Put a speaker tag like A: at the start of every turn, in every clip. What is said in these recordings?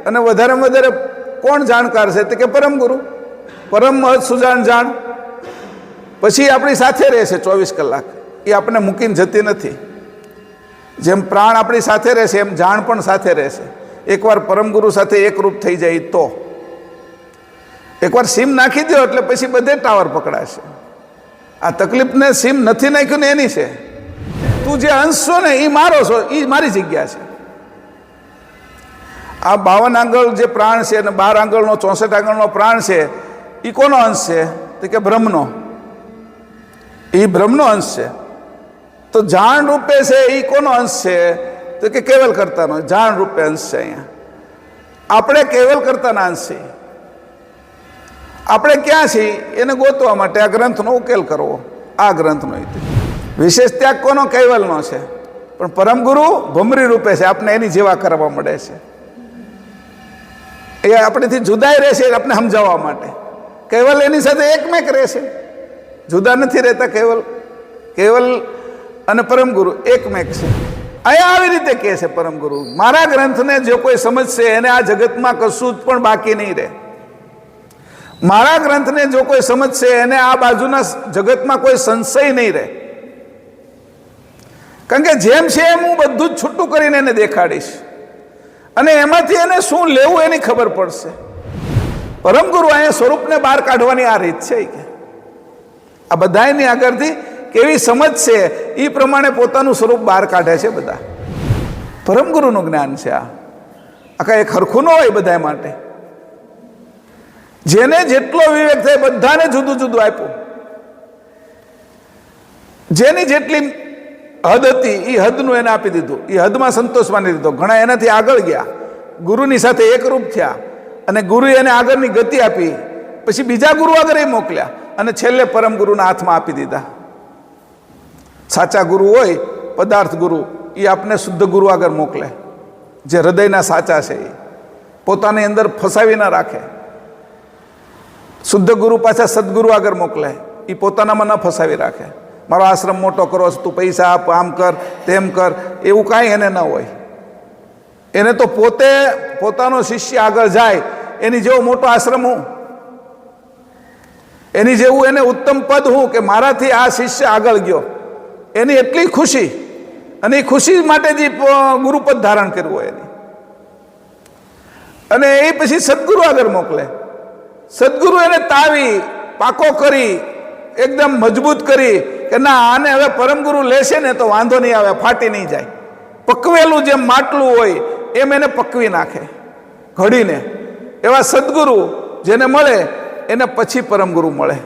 A: અને વધારેમાં વધારે કોણ જાણકાર છે તો કે પરમ ગુરુ, પરમ મહત સુજાણ જાણ. પછી આપણી સાથે રહેશે 24 કલાક, એ આપણને મૂકીને જતી નથી. જેમ પ્રાણ આપણી સાથે રહેશે એમ જાણ પણ સાથે રહેશે. એકવાર પરમ ગુરુ સાથે એકરૂપ થઈ જાય તો એકવાર સીમ નાખી દો એટલે પછી બધે ટાવર પકડાશે. આ તકલીફને સીમ નથી નાખ્યું ને એની છે. તું જે અંશ છો ને એ મારો છો, એ મારી જગ્યા છે. આ 52 આંગળ જે પ્રાણ છે અને 12 આંગળનો 64 આંગળનો પ્રાણ છે, એ કોનો અંશ છે તો કે બ્રહ્મનો. એ બ્રહ્મનો અંશ છે. તો જાણ રૂપે છે એ કોનો અંશ છે તો કે કેવલ કરતાનો જાણ રૂપે અંશ છે. અહીંયા આપણે કેવલ કરતાના અંશ છીએ. આપણે ક્યાં છીએ એને ગોતવા માટે આ ગ્રંથનો ઉકેલ કરવો. આ ગ્રંથનો વિશેષ ત્યાગ કોનો? કૈવલનો છે. પણ પરમ ગુરુ ભમરી રૂપે છે, આપણે એની જેવા કરવા મળે છે. એ આપણેથી જુદાઈ રહેશે આપણે સમજાવવા માટે. કૈવલ એની સાથે એકમેક રહેશે, જુદા નથી રહેતા. કૈવલ અને પરમ ગુરુ એકમેક છે. અહીંયા આવી રીતે કહે છે પરમ ગુરુ, મારા ગ્રંથને જો કોઈ સમજશે એને આ જગતમાં કશું જ પણ બાકી નહીં રહે. મારા ગ્રંથને જો કોઈ સમજશે એને આ બાજુના જગતમાં કોઈ સંશય નહીં રહે. કારણ કે જેમ છે એમ હું બધું જ છૂટું કરીને એને દેખાડીશ અને એમાંથી એને શું લેવું એની ખબર પડશે. પરમ ગુરુ અહીંયા સ્વરૂપને બહાર કાઢવાની આ રીત છે કે આ બધાની આગળથી કેવી સમજ છે એ પ્રમાણે પોતાનું સ્વરૂપ બહાર કાઢે છે. બધા પરમ ગુરુનું જ્ઞાન છે. આ કાંઈ હરખું ન હોય બધા માટે. જેને જેટલો વિવેક થાય બધાને જુદું જુદું આપ્યું. જેની જેટલી હદ હતી એ હદનું એને આપી દીધું. એ હદમાં સંતોષ માની દીધો. ઘણા એનાથી આગળ ગયા, ગુરુની સાથે એકરૂપ થયા અને ગુરુએ એને આગળની ગતિ આપી. પછી બીજા ગુરુ આગળ એ મોકલ્યા અને છેલ્લે પરમ ગુરુના હાથમાં આપી દીધા. સાચા ગુરુ હોય પદાર્થ ગુરુ, એ આપને શુદ્ધ ગુરુ આગળ મોકલે, જે હૃદયના સાચા છે. એ પોતાની અંદર ફસાવી ના રાખે. શુદ્ધ ગુરુ પાછા સદગુરુ આગળ મોકલે, એ પોતાનામાં ન ફસાવી રાખે. મારો આશ્રમ મોટો કરો, તું પૈસા આપ, આમ કર, તેમ કર, એવું કાંઈ એને ન હોય. એને તો પોતે પોતાનો શિષ્ય આગળ જાય એની જેવો મોટો આશ્રમ હું, એની જેવું એને ઉત્તમ પદ હું કે મારાથી આ શિષ્ય આગળ ગયો. એની એટલી ખુશી, અને એ ખુશી માટે જ ગુરુપદ ધારણ કર્યું હોય એની. અને એ પછી સદગુરુ આગળ મોકલે. સદગુરુ એને તાવી પાકો કરી એકદમ મજબૂત કરી કે ના આને હવે પરમગુરુ લેશે ને તો વાંધો નહીં આવે, ફાટી નહીં જાય. પકવેલું જેમ માટલું હોય એમ એને પકવી નાખે ઘડીને. એવા સદગુરુ જેને મળે એને પછી પરમગુરુ મળે.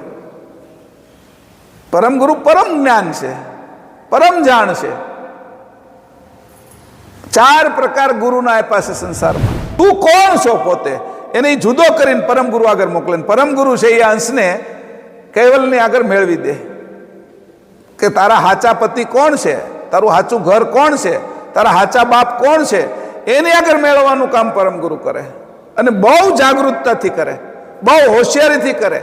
A: પરમગુરુ પરમ જ્ઞાન છે, પરમ જાણ છે. 4 પ્રકાર ગુરુના આપ્યા છે સંસારમાં. તું કોણ છો પોતે એને જુદો કરીને પરમ ગુરુ આગળ મોકલે. પરમ ગુરુ છે એ અંશને કૈવલની આગળ મેળવી દે કે તારા હાચા પતિ કોણ છે, તારું હાચું ઘર કોણ છે, તારા હાચા બાપ કોણ છે, એની આગળ મેળવવાનું કામ પરમ ગુરુ કરે. અને બહુ જાગૃતતાથી કરે, બહુ હોશિયારીથી કરે.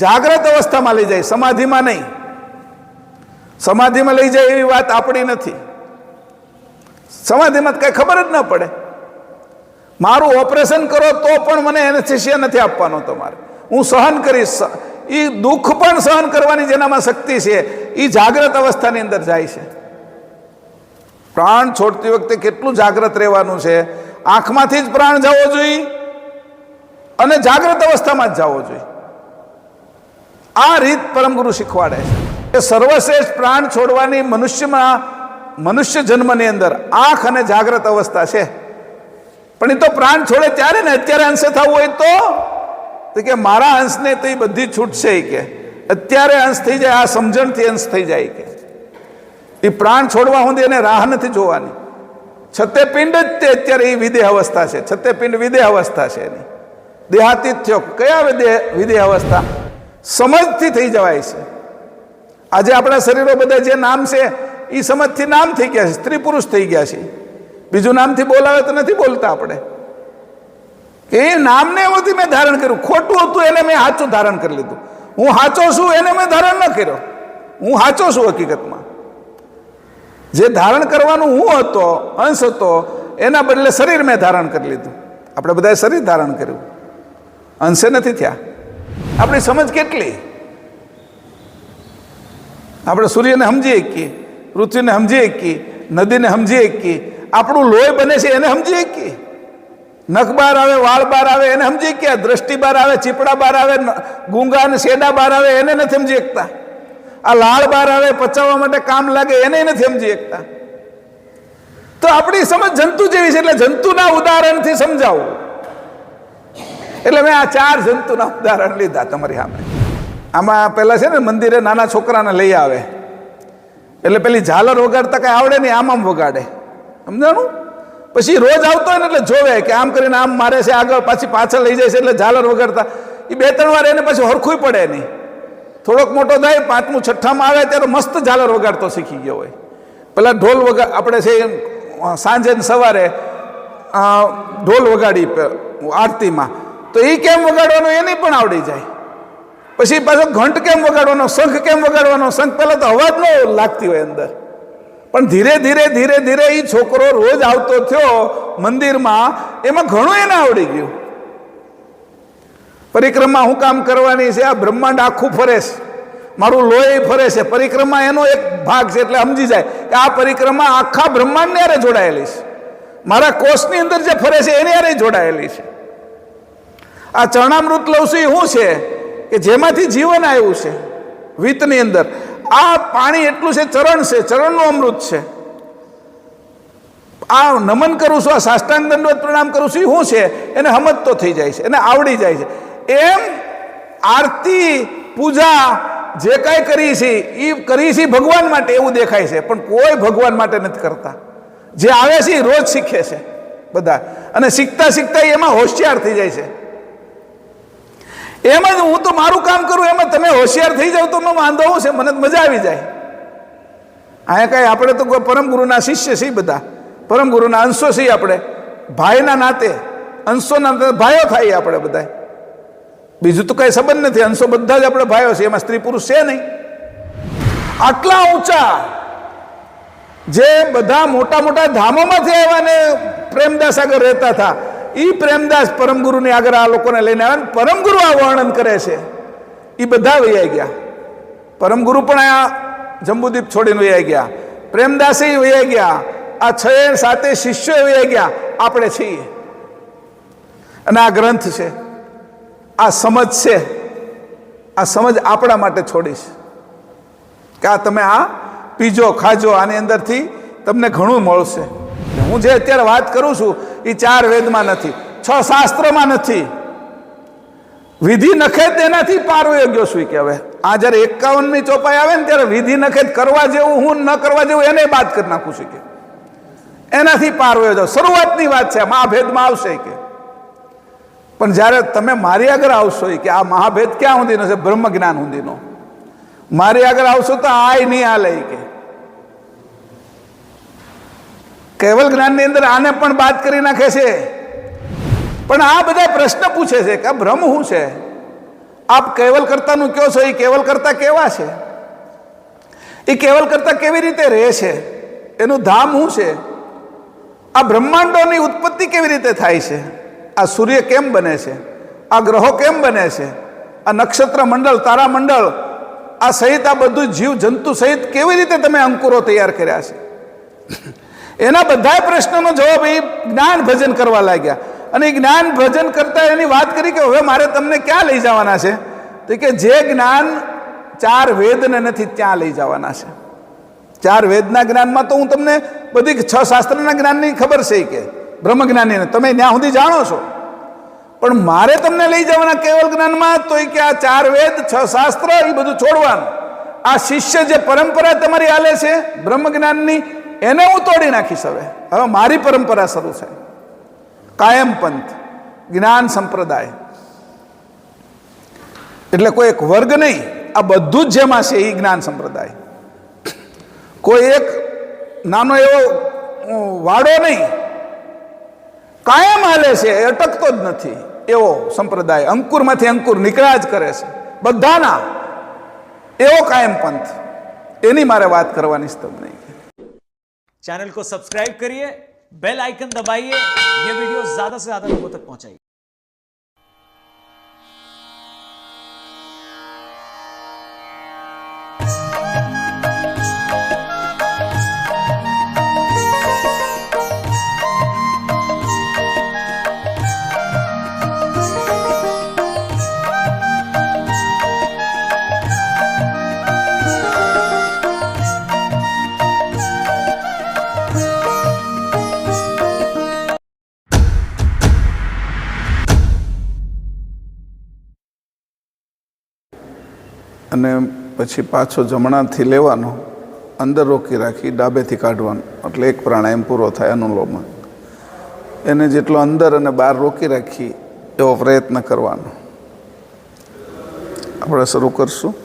A: જાગ્રત અવસ્થામાં લઈ જાય, સમાધિમાં નહીં. સમાધિમાં લઈ જાય એવી વાત આપણી નથી. સમાધિમાં કઈ ખબર જ ન પડે. મારું ઓપરેશન કરો તો પણ મને એનેસ્થેસિયા નથી આપવાનો તમારે, હું સહન કરીશ. એ દુઃખ પણ સહન કરવાની જેનામાં શક્તિ છે એ જાગ્રત અવસ્થાની અંદર જાય છે. પ્રાણ છોડતી વખતે કેટલું જાગ્રત રહેવાનું છે. આંખમાંથી જ પ્રાણ જવો જોઈએ અને જાગ્રત અવસ્થામાં જ જવો જોઈએ. આ રીત પરમગુરુ શીખવાડે છે. એ સર્વશ્રેષ્ઠ પ્રાણ છોડવાની મનુષ્ય જન્મની અંદર આંખ અને જાગ્રત અવસ્થા છે. પણ એ તો પ્રાણ છોડે ત્યારે ને, અત્યારે અંશે થવું હોય તો કે મારા અંશને તો એ બધી છૂટશે કે અત્યારે અંશ થઈ જાય, આ સમજણથી અંશ થઈ જાય કે એ પ્રાણ છોડવા સુધી એને રાહ નથી જોવાની. છતે પિંડ જ તે અત્યારે એ વિદેહ અવસ્થા છે. છતે પિંડ વિદેહ અવસ્થા છે એની. દેહાતીત થયો કયા વિદેહ અવસ્થા? સમજથી થઈ જવાય છે. આજે આપણા શરીરો બધા જે નામ છે એ સમજથી નામ થઈ ગયા છે, સ્ત્રી પુરુષ થઈ ગયા છે. બીજું નામથી બોલાવે તો નથી બોલતા આપણે. એ નામને એમાંથી મેં ધારણ કર્યું. ખોટું હતું એને મેં સાચું ધારણ કરી લીધું. હું સાચો છું એને મેં ધારણ ન કર્યો. હું સાચો છું હકીકતમાં. જે ધારણ કરવાનું હું હતો, અંશ હતો, એના બદલે શરીર મેં ધારણ કરી લીધું. આપણે બધાએ શરીર ધારણ કર્યું, અંશે નથી થયા. આપણી સમજ કેટલી? આપણે સૂર્યને સમજી શકીએ, પૃથ્વીને સમજી શકીએ, નદીને સમજી શકીએ, આપણું લોહી બને છે એને સમજી શકીએ, નખ બહાર આવે, વાળ બહાર આવે એને સમજી શકીએ, દ્રષ્ટિ બહાર આવે, ચીપડા બહાર આવે, ગુંગા અને શેડા બહાર આવે એને નથી સમજી શકતા. આ લાળ બહાર આવે, પચાવવા માટે કામ લાગે એને નથી સમજી શકતા. તો આપણી સમજ જંતુ જેવી છે. એટલે જંતુના ઉદાહરણથી સમજાવું. એટલે મેં આ 4 જંતુના ઉદાહરણ લીધા તમારી સામે. આમાં પેલા છે ને મંદિરે નાના છોકરાને લઈ આવે એટલે પેલી ઝાલર વગાડતા કઈ આવડે નહીં, આમ વગાડે, સમજાણું? પછી રોજ આવતો હોય ને એટલે જોવે કે આમ કરીને આમ મારે છે, આગળ પાછી પાછળ લઈ જાય છે, એટલે ઝાલર વગાડતા એ 2-3 વાર એને પછી હરખું પડે નહીં. થોડોક મોટો થાય, 5મું 6ઠામાં આવે ત્યારે મસ્ત ઝાલર વગાડતો શીખી ગયો હોય. પેલા ઢોલ આપણે છે સાંજે ને સવારે ઢોલ વગાડી આરતીમાં, તો એ કેમ વગાડવાનો એને પણ આવડી જાય. પછી પાછો ઘંટ કેમ વગાડવાનો, શંખ કેમ વગાડવાનો. શંખ પહેલા તો અવાજ ન લાગતી હોય અંદર, પણ ધીરે ધીરે ધીરે ધીરે એ છોકરો રોજ આવતો થયો મંદિરમાં, એમાં ઘણું એને આવડી ગયું. પરિક્રમા હું કામ કરવાની છે? આ બ્રહ્માંડ આખું ફરે છે, મારું લોહી ફરે છે. પરિક્રમા એનો એક ભાગ છે. એટલે સમજી જાય કે આ પરિક્રમા આખા બ્રહ્માંડની હારે જોડાયેલી છે, મારા કોષની અંદર જે ફરે છે એની હારે જોડાયેલી છે. આ ચરણામૃત લઉં છું એ શું છે કે જેમાંથી જીવન આવ્યું છે વિતની અંદર. આ પાણી એટલું છે, ચરણ છે, ચરણનું અમૃત છે. આ નમન કરું છું, આ સાષ્ટાંગ દંડવત પ્રણામ કરું છું, શું છે એને સમજતો થઈ જાય છે, એને આવડી જાય છે. એમ આરતી પૂજા જે કાંઈ કરી છે એ કરી છે ભગવાન માટે એવું દેખાય છે, પણ કોઈ ભગવાન માટે નથી કરતા. જે આવે છે એ રોજ શીખે છે બધા, અને શીખતા શીખતા એમાં હોશિયાર થઈ જાય છે. એમ જ હું તો મારું કામ કરું એમાં તમે હોશિયાર થઈ જાવ તો વાંધો શું છે? મને મજા આવી જાય. અહીંયા કાંઈ આપણે તો પરમ ગુરુના શિષ્ય છીએ, બધા પરમ ગુરુના અંશો છીએ. આપણે ભાઈના નાતે, અંશોના નાતે ભાઈઓ થાય આપણે બધા. બીજું તો કઈ સંબંધ નથી, અંશો બધા જ આપણે ભાઈઓ છે, એમાં સ્ત્રી પુરુષ છે નહીં. આટલા ઊંચા જે બધા મોટા મોટા ધામોમાંથી આવ્યા ને પ્રેમદાસ આગળ રહેતા હતા, એ પ્રેમદાસ પરમગુરુની આગળ આ લોકોને લઈને આવ્યા. પરમગુરુ આ વર્ણન કરે છે. એ બધા વૈયા ગયા. પરમગુરુ પણ આ જંબુદીપ છોડીને વૈયા ગયા, પ્રેમદાસે વૈયા ગયા, આ 6-7 શિષ્યો વૈયા ગયા. આપણે છીએ. અને આ ગ્રંથ છે, આ સમજ છે. આ સમજ આપણા માટે છોડીશ કે આ તમે આ પીજો, ખાજો, આની અંદરથી તમને ઘણું મળશે. હું જે અત્યારે વાત કરું છું એ 4 વેદમાં નથી, 6 શાસ્ત્રોમાં નથી. વિધિ નખે તેનાથી પારવી ગયો છું કે હવે આ જયારે 51મી ચોપાઈ આવે ને ત્યારે વિધિ નખે કરવા જેવું, હું ન કરવા જેવું એને બાદ કરી નાખું છું કે એનાથી પારવી જાવ. શરૂઆતની વાત છે, મહાભેદમાં આવશે કે. પણ જ્યારે તમે મારી આગળ આવશો કે આ મહાભેદ ક્યાં સુધીનો છે? બ્રહ્મ જ્ઞાન સુધીનો. મારી આગળ આવશો તો આય નહીં હાલે કે કેવલ જ્ઞાનની અંદર આને પણ બાદ કરી નાખે છે. પણ આ બધા પ્રશ્ન પૂછે છે કે આ બ્રહ્મ શું છે? આપ કેવલ કર્તાનું કયો છો? એ કેવલ કર્તા કેવા છે? એ કેવલ કર્તા કેવી રીતે રહે છે? એનું ધામ શું છે? આ બ્રહ્માંડોની ઉત્પત્તિ કેવી રીતે થાય છે? આ સૂર્ય કેમ બને છે? આ ગ્રહો કેમ બને છે? આ નક્ષત્ર મંડળ, તારા મંડળ, આ સહિત આ બધું જીવ જંતુ સહિત કેવી રીતે તમે અંકુરો તૈયાર કર્યા છે? એના બધા પ્રશ્નોનો જવાબ એ જ્ઞાન ભજન કરવા લાગ્યા. અને એ જ્ઞાન ભજન કરતા એની વાત કરી કે હવે મારે તમને ક્યાં લઈ જવાના છે? તો કે જે જ્ઞાન 4 વેદને નથી ત્યાં લઈ જવાના છે. 4 વેદના જ્ઞાનમાં તો હું તમને બધી 6 શાસ્ત્રના જ્ઞાનની ખબર છે કે બ્રહ્મ જ્ઞાની તમે ત્યાં સુધી જાણો છો, પણ મારે તમને લઈ જવાના કેવલ જ્ઞાનમાં તો કે આ 4 વેદ 6 શાસ્ત્ર એ બધું છોડવાનું. આ શિષ્ય જે પરંપરા તમારી હાલે છે બ્રહ્મ જ્ઞાનની, એને હું તોડી નાખીશ. હવે મારી પરંપરા શરૂ છે, કાયમ પંથ, જ્ઞાન સંપ્રદાય. એટલે કોઈ એક વર્ગ નહીં, આ બધું જ જેમાં છે એ જ્ઞાન સંપ્રદાય. કોઈ એક નાનો એવો વાડો નહીં, કાયમ હાલે છે, અટકતો જ નથી એવો સંપ્રદાય. અંકુરમાંથી અંકુર નીકળ્યા જ કરે છે બધાના, એવો કાયમ પંથ. એની મારે વાત કરવાની છે તમને.
B: चैनल को सब्सक्राइब करिए बेल आइकन दबाइए, ये वीडियो ज्यादा से ज्यादा लोगों तक पहुंचाइए।
A: અને પછી પાછો જમણાથી લેવાનો, અંદર રોકી રાખી ડાબેથી કાઢવાનો, એટલે એક પ્રાણાયામ પૂરો થાય અનુલોમ. એને જેટલો અંદર અને બહાર રોકી રાખી એવો પ્રયત્ન કરવાનો. આપણે શરૂ કરશું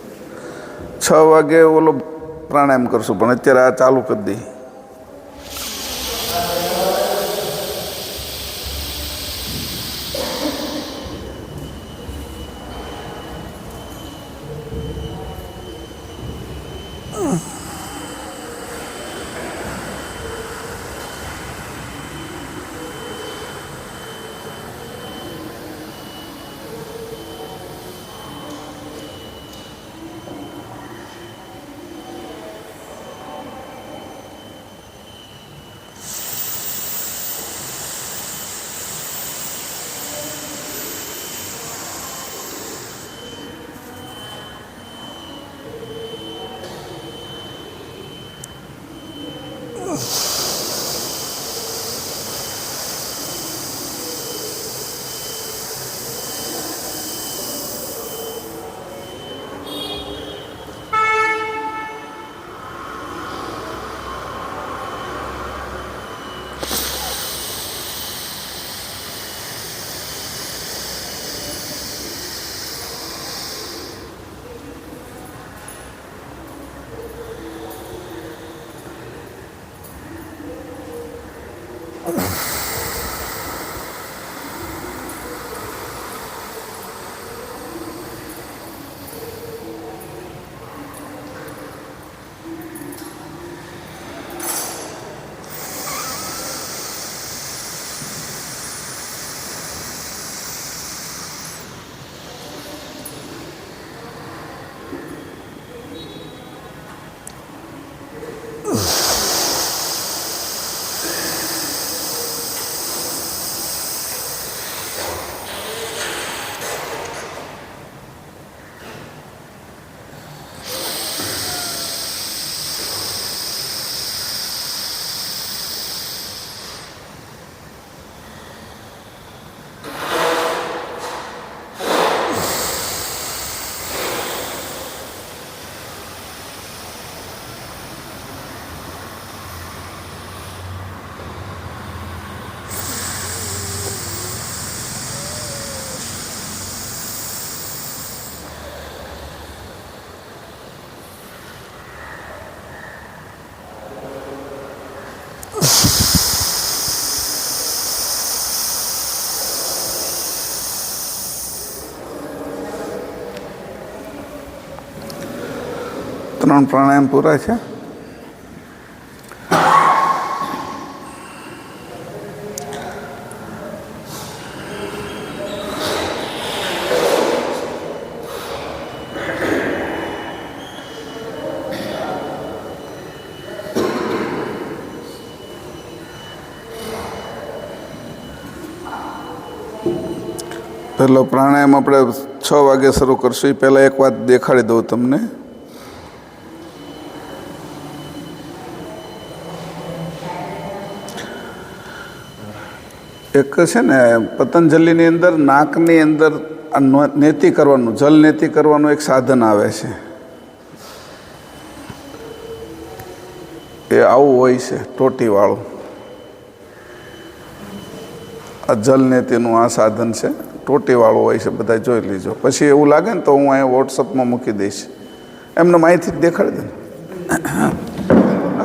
A: 6 વાગે ઓલો પ્રાણાયામ કરશું, પણ અત્યારે આ ચાલુ કરી દઈએ. ત્રણ પ્રાણાયામ પૂરા છે. પહેલો પ્રાણાયામ આપણે 6 વાગે શરૂ કરશું. એ પહેલાં એક વાત દેખાડી દઉં તમને. એક છે ને પતંજલિની અંદર નાકની અંદર નેતિ કરવાનું, જલ નેતિ કરવાનું એક સાધન આવે છે. એ આવું હોય છે, ટોટીવાળું. આ જલ નેતિનું આ સાધન છે, ટોટીવાળું હોય છે. બધા જોઈ લીજો. પછી એવું લાગે ને તો હું અહીંયા વોટ્સઅપમાં મૂકી દઈશ. એમને માહિતી દેખાડી દે,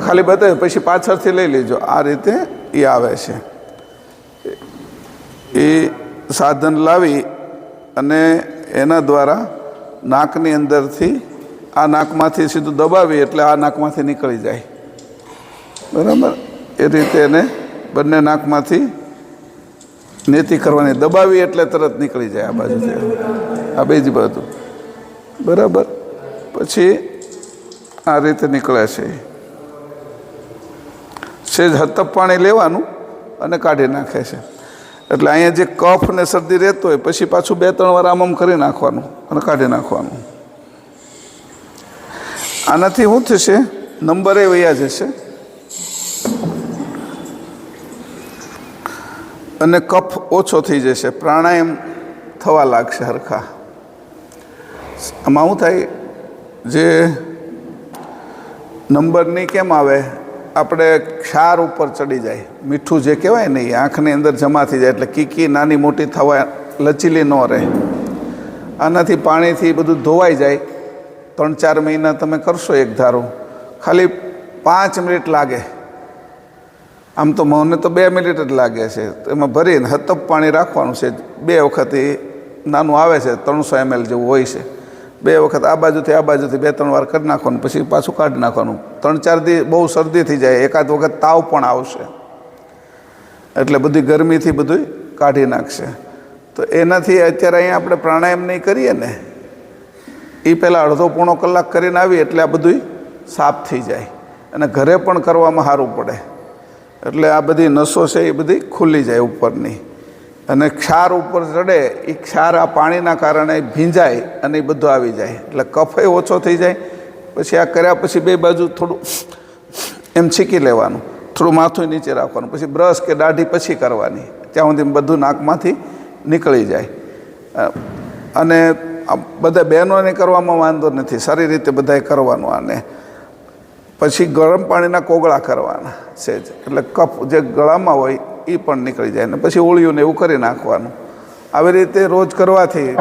A: ખાલી બતાવે, પછી પાછળથી લઈ લેજો. આ રીતે એ આવે છે. એ સાધન લાવી અને એના દ્વારા નાકની અંદરથી આ નાકમાંથી સીધું દબાવી એટલે આ નાકમાંથી નીકળી જાય. બરાબર? એ રીતે એને બંને નાકમાંથી નેતી કરવાની, દબાવી એટલે તરત નીકળી જાય આ બાજુથી, આ બીજી બાજુ, બરાબર. પછી આ રીતે નીકળે છે. સેજ હતપ પાણી લેવાનું અને કાઢી નાખે છે. એટલે અહીંયા જે કફ ને શરદી રહેતો હોય પછી પાછું 2-3 વાર આમ કરી નાખવાનું અને કાઢી નાખવાનું. આનાથી શું થશે? નંબરે વયા જશે અને કફ ઓછો થઈ જશે, પ્રાણાયામ થવા લાગશે હરખા. આમાં શું થાય, જે નંબર નહીં કેમ આવે, આપણે ક્ષાર ઉપર ચડી જાય, મીઠું જે કહેવાય ને એ આંખની અંદર જમા થઈ જાય, એટલે કીકી નાની મોટી થવા લચીલી ન રહે. આનાથી પાણીથી બધું ધોવાઈ જાય. 3-4 મહિના તમે કરશો એક ધારો, ખાલી 5 મિનિટ લાગે. આમ તો મને તો 2 મિનિટ જ લાગે છે. એમાં ભરીને હતપ પાણી રાખવાનું છે. 2 વખત એ નાનું આવે છે, 300 ml જેવું હોય છે. 2 વખત આ બાજુથી આ બાજુથી 2-3 વાર કરી નાખવાનું, પછી પાછું કાઢી નાખવાનું. 3-4 દી બહુ શરદી થઈ જાય, એકાદ વખત તાવ પણ આવશે, એટલે બધી ગરમીથી બધું કાઢી નાખશે. તો એનાથી અત્યારે અહીંયા આપણે પ્રાણાયામ નહીં કરીએ ને, એ પહેલાં અડધો-પોણો કલાક કરીને આવી એટલે આ બધું સાફ થઈ જાય, અને ઘરે પણ કરવામાં સારું પડે. એટલે આ બધી નસો છે એ બધી ખુલ્લી જાય ઉપરની, અને ક્ષાર ઉપર ચડે, એ ક્ષાર આ પાણીના કારણે ભીંજાય અને એ બધું આવી જાય, એટલે કફે ઓછો થઈ જાય. પછી આ કર્યા પછી 2 બાજુ થોડું એમ છીકી લેવાનું, થોડું માથું નીચે રાખવાનું, પછી બ્રશ કે દાઢી પછી કરવાની, ત્યાં સુધી બધું નાકમાંથી નીકળી જાય. અને બધા બહેનોને કરવામાં વાંધો નથી, સારી રીતે બધાએ કરવાનું. આને પછી ગરમ પાણીના કોગળા કરવાના સેજ, એટલે કફ જે ગળામાં હોય એ પણ નીકળી જાય. ને પછી ઓળિયું એવું કરી નાખવાનું. આવી રીતે રોજ કરવાથી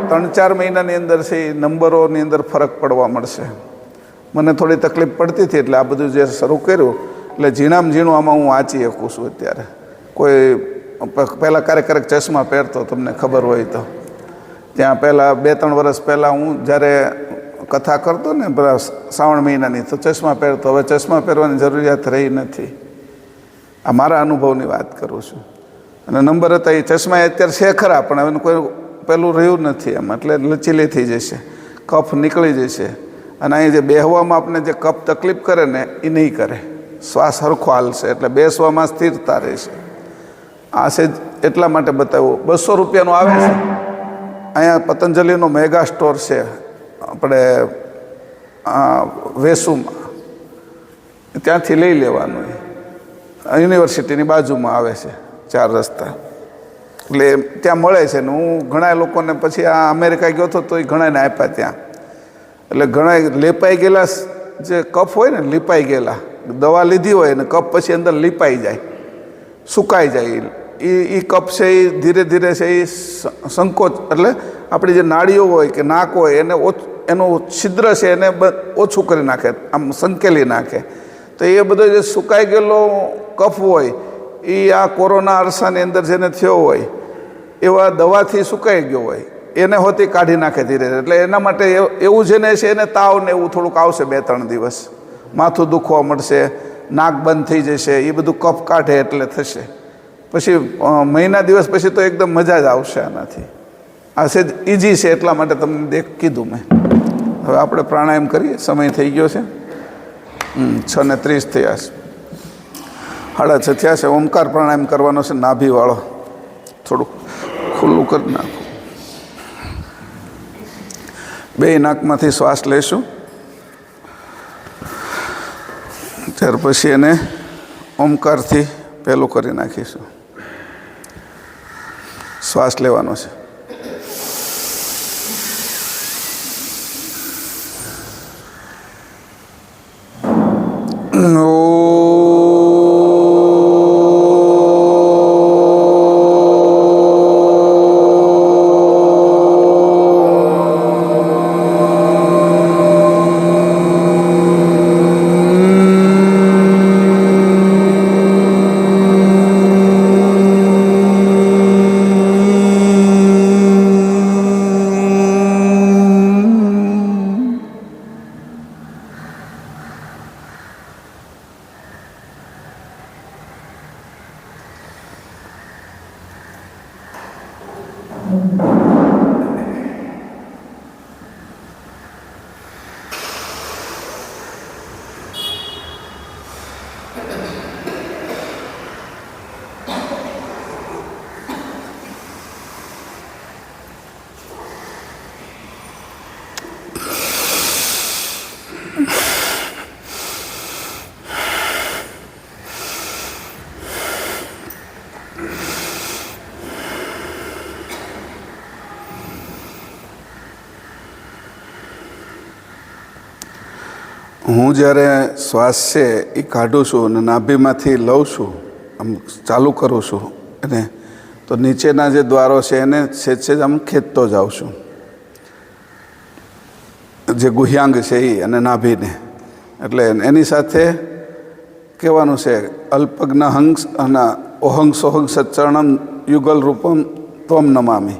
A: 3-4 મહિનાની અંદર છે એ નંબરોની અંદર ફરક પડવા મળશે. મને થોડી તકલીફ પડતી હતી, એટલે આ બધું જે શરૂ કર્યું, એટલે ઝીણામાં ઝીણું આમાં હું વાંચી શકું છું અત્યારે. કોઈ પહેલાં ક્યારેક ચશ્મા પહેરતો, તમને ખબર હોય તો. ત્યાં પહેલાં 2-3 વર્ષ પહેલાં હું જ્યારે કથા કરતો ને શ્રાવણ મહિનાની, તો ચશ્મા પહેરતો. હવે ચશ્મા પહેરવાની જરૂરિયાત રહી નથી. આ મારા અનુભવની વાત કરું છું. અને નંબર હતા એ ચશ્મા અત્યારે છે ખરા, પણ હવે કોઈ પેલું રહ્યું નથી એમ, એટલે લચીલી થઈ જશે, કફ નીકળી જશે. અને અહીં જે બેહવામાં આપણે જે કફ તકલીફ કરે ને એ નહીં કરે, શ્વાસ સરખો હાલશે, એટલે બેસવામાં સ્થિરતા રહેશે. આ છે એટલા માટે બતાવ્યું. 200 રૂપિયાનું આવે છે. અહીંયા પતંજલિનો મેગા સ્ટોર છે આપણે વેસુમાં, ત્યાંથી લઈ લેવાનું. યુનિવર્સિટીની બાજુમાં આવે છે, 4 રસ્તા, એટલે ત્યાં મળે છે. ને હું ઘણા લોકોને પછી આ અમેરિકા ગયો હતો તો એ ઘણાને આપ્યા ત્યાં. એટલે ઘણા લેપાઈ ગયેલા જે કફ હોય ને, લીપાઈ ગયેલા, દવા લીધી હોય ને કફ પછી અંદર લીપાઈ જાય, સુકાઈ જાય. એ કફ છે એ ધીરે ધીરે છે એ સંકોચ, એટલે આપણી જે નાડીઓ હોય કે નાક હોય એને એનું છિદ્ર છે એને ઓછું કરી નાખે, આમ સંકેલી નાખે. તો એ બધો જે સુકાઈ ગયેલો કફ હોય એ આ કોરોના અરસાની અંદર જેને થયો હોય એવા દવાથી સુકાઈ ગયો હોય એને હોતી કાઢી નાખે ધીરે ધીરે. એટલે એના માટે એવું જેને છે એને તાવ ને એવું થોડુંક આવશે, 2-3 દિવસ માથું દુખવા મળશે, નાક બંધ થઈ જશે, એ બધું કફ કાઢે એટલે થશે. પછી મહિના દિવસ પછી તો એકદમ મજા જ આવશે આનાથી. આ છે ઇઝી છે, એટલા માટે તમને કીધું મેં. હવે આપણે પ્રાણાયામ કરીએ, સમય થઈ ગયો છે. 6:30 થયા છે, 6:30 થયા છે. ઓમકાર પ્રાણાયામ કરવાનો છે, નાભીવાળો. થોડુંક ખુલ્લું કરી નાખો. 2 નાકમાંથી શ્વાસ લઈશું, ત્યાર પછી એને ઓમકારથી પહેલું કરી નાખીશું. શ્વાસ લેવાનો છે.
C: હું જ્યારે શ્વાસ છે એ કાઢું છું અને નાભીમાંથી લઉં છું, આમ ચાલુ કરું છું અને તો નીચેના જે દ્વારો છે એને છે આમ ખેંચતો જાઉં છું, જે ગુહ્યાંગ છે એ અને નાભીને. એટલે એની સાથે કહેવાનું છે અલ્પજ્ઞ હંસ અને ઓહંગ સોહંગ સત્ચરણમ યુગલ રૂપમ ત્વમ નમામી.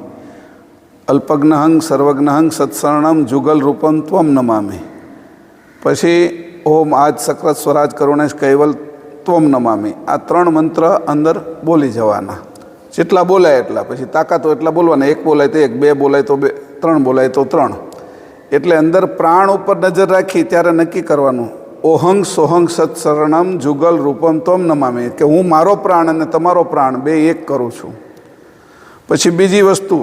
C: અલ્પજ્ઞ હંગ સર્વજ્ઞ હંગ સત્સરણમ જુગલ રૂપમ ત્વમ નમામી. પછી ઓમ આજ સક્રત સ્વરાજ કરુણેશ કૈવલ ત્વમ નમામી. આ 3 મંત્ર અંદર બોલી જવાના, જેટલા બોલાય એટલા. પછી તાકાત હોય એટલા બોલવાના. 1 બોલાય તો 1, 2 બોલાય તો 2, 3 બોલાય તો 3. એટલે અંદર પ્રાણ ઉપર નજર રાખી ત્યારે નક્કી કરવાનું ઓહંગ સોહંગ સત્સરણમ જુગલ રૂપમ ત્વમ નમામી, કે હું મારો પ્રાણ અને તમારો પ્રાણ બે એક કરું છું. પછી બીજી વસ્તુ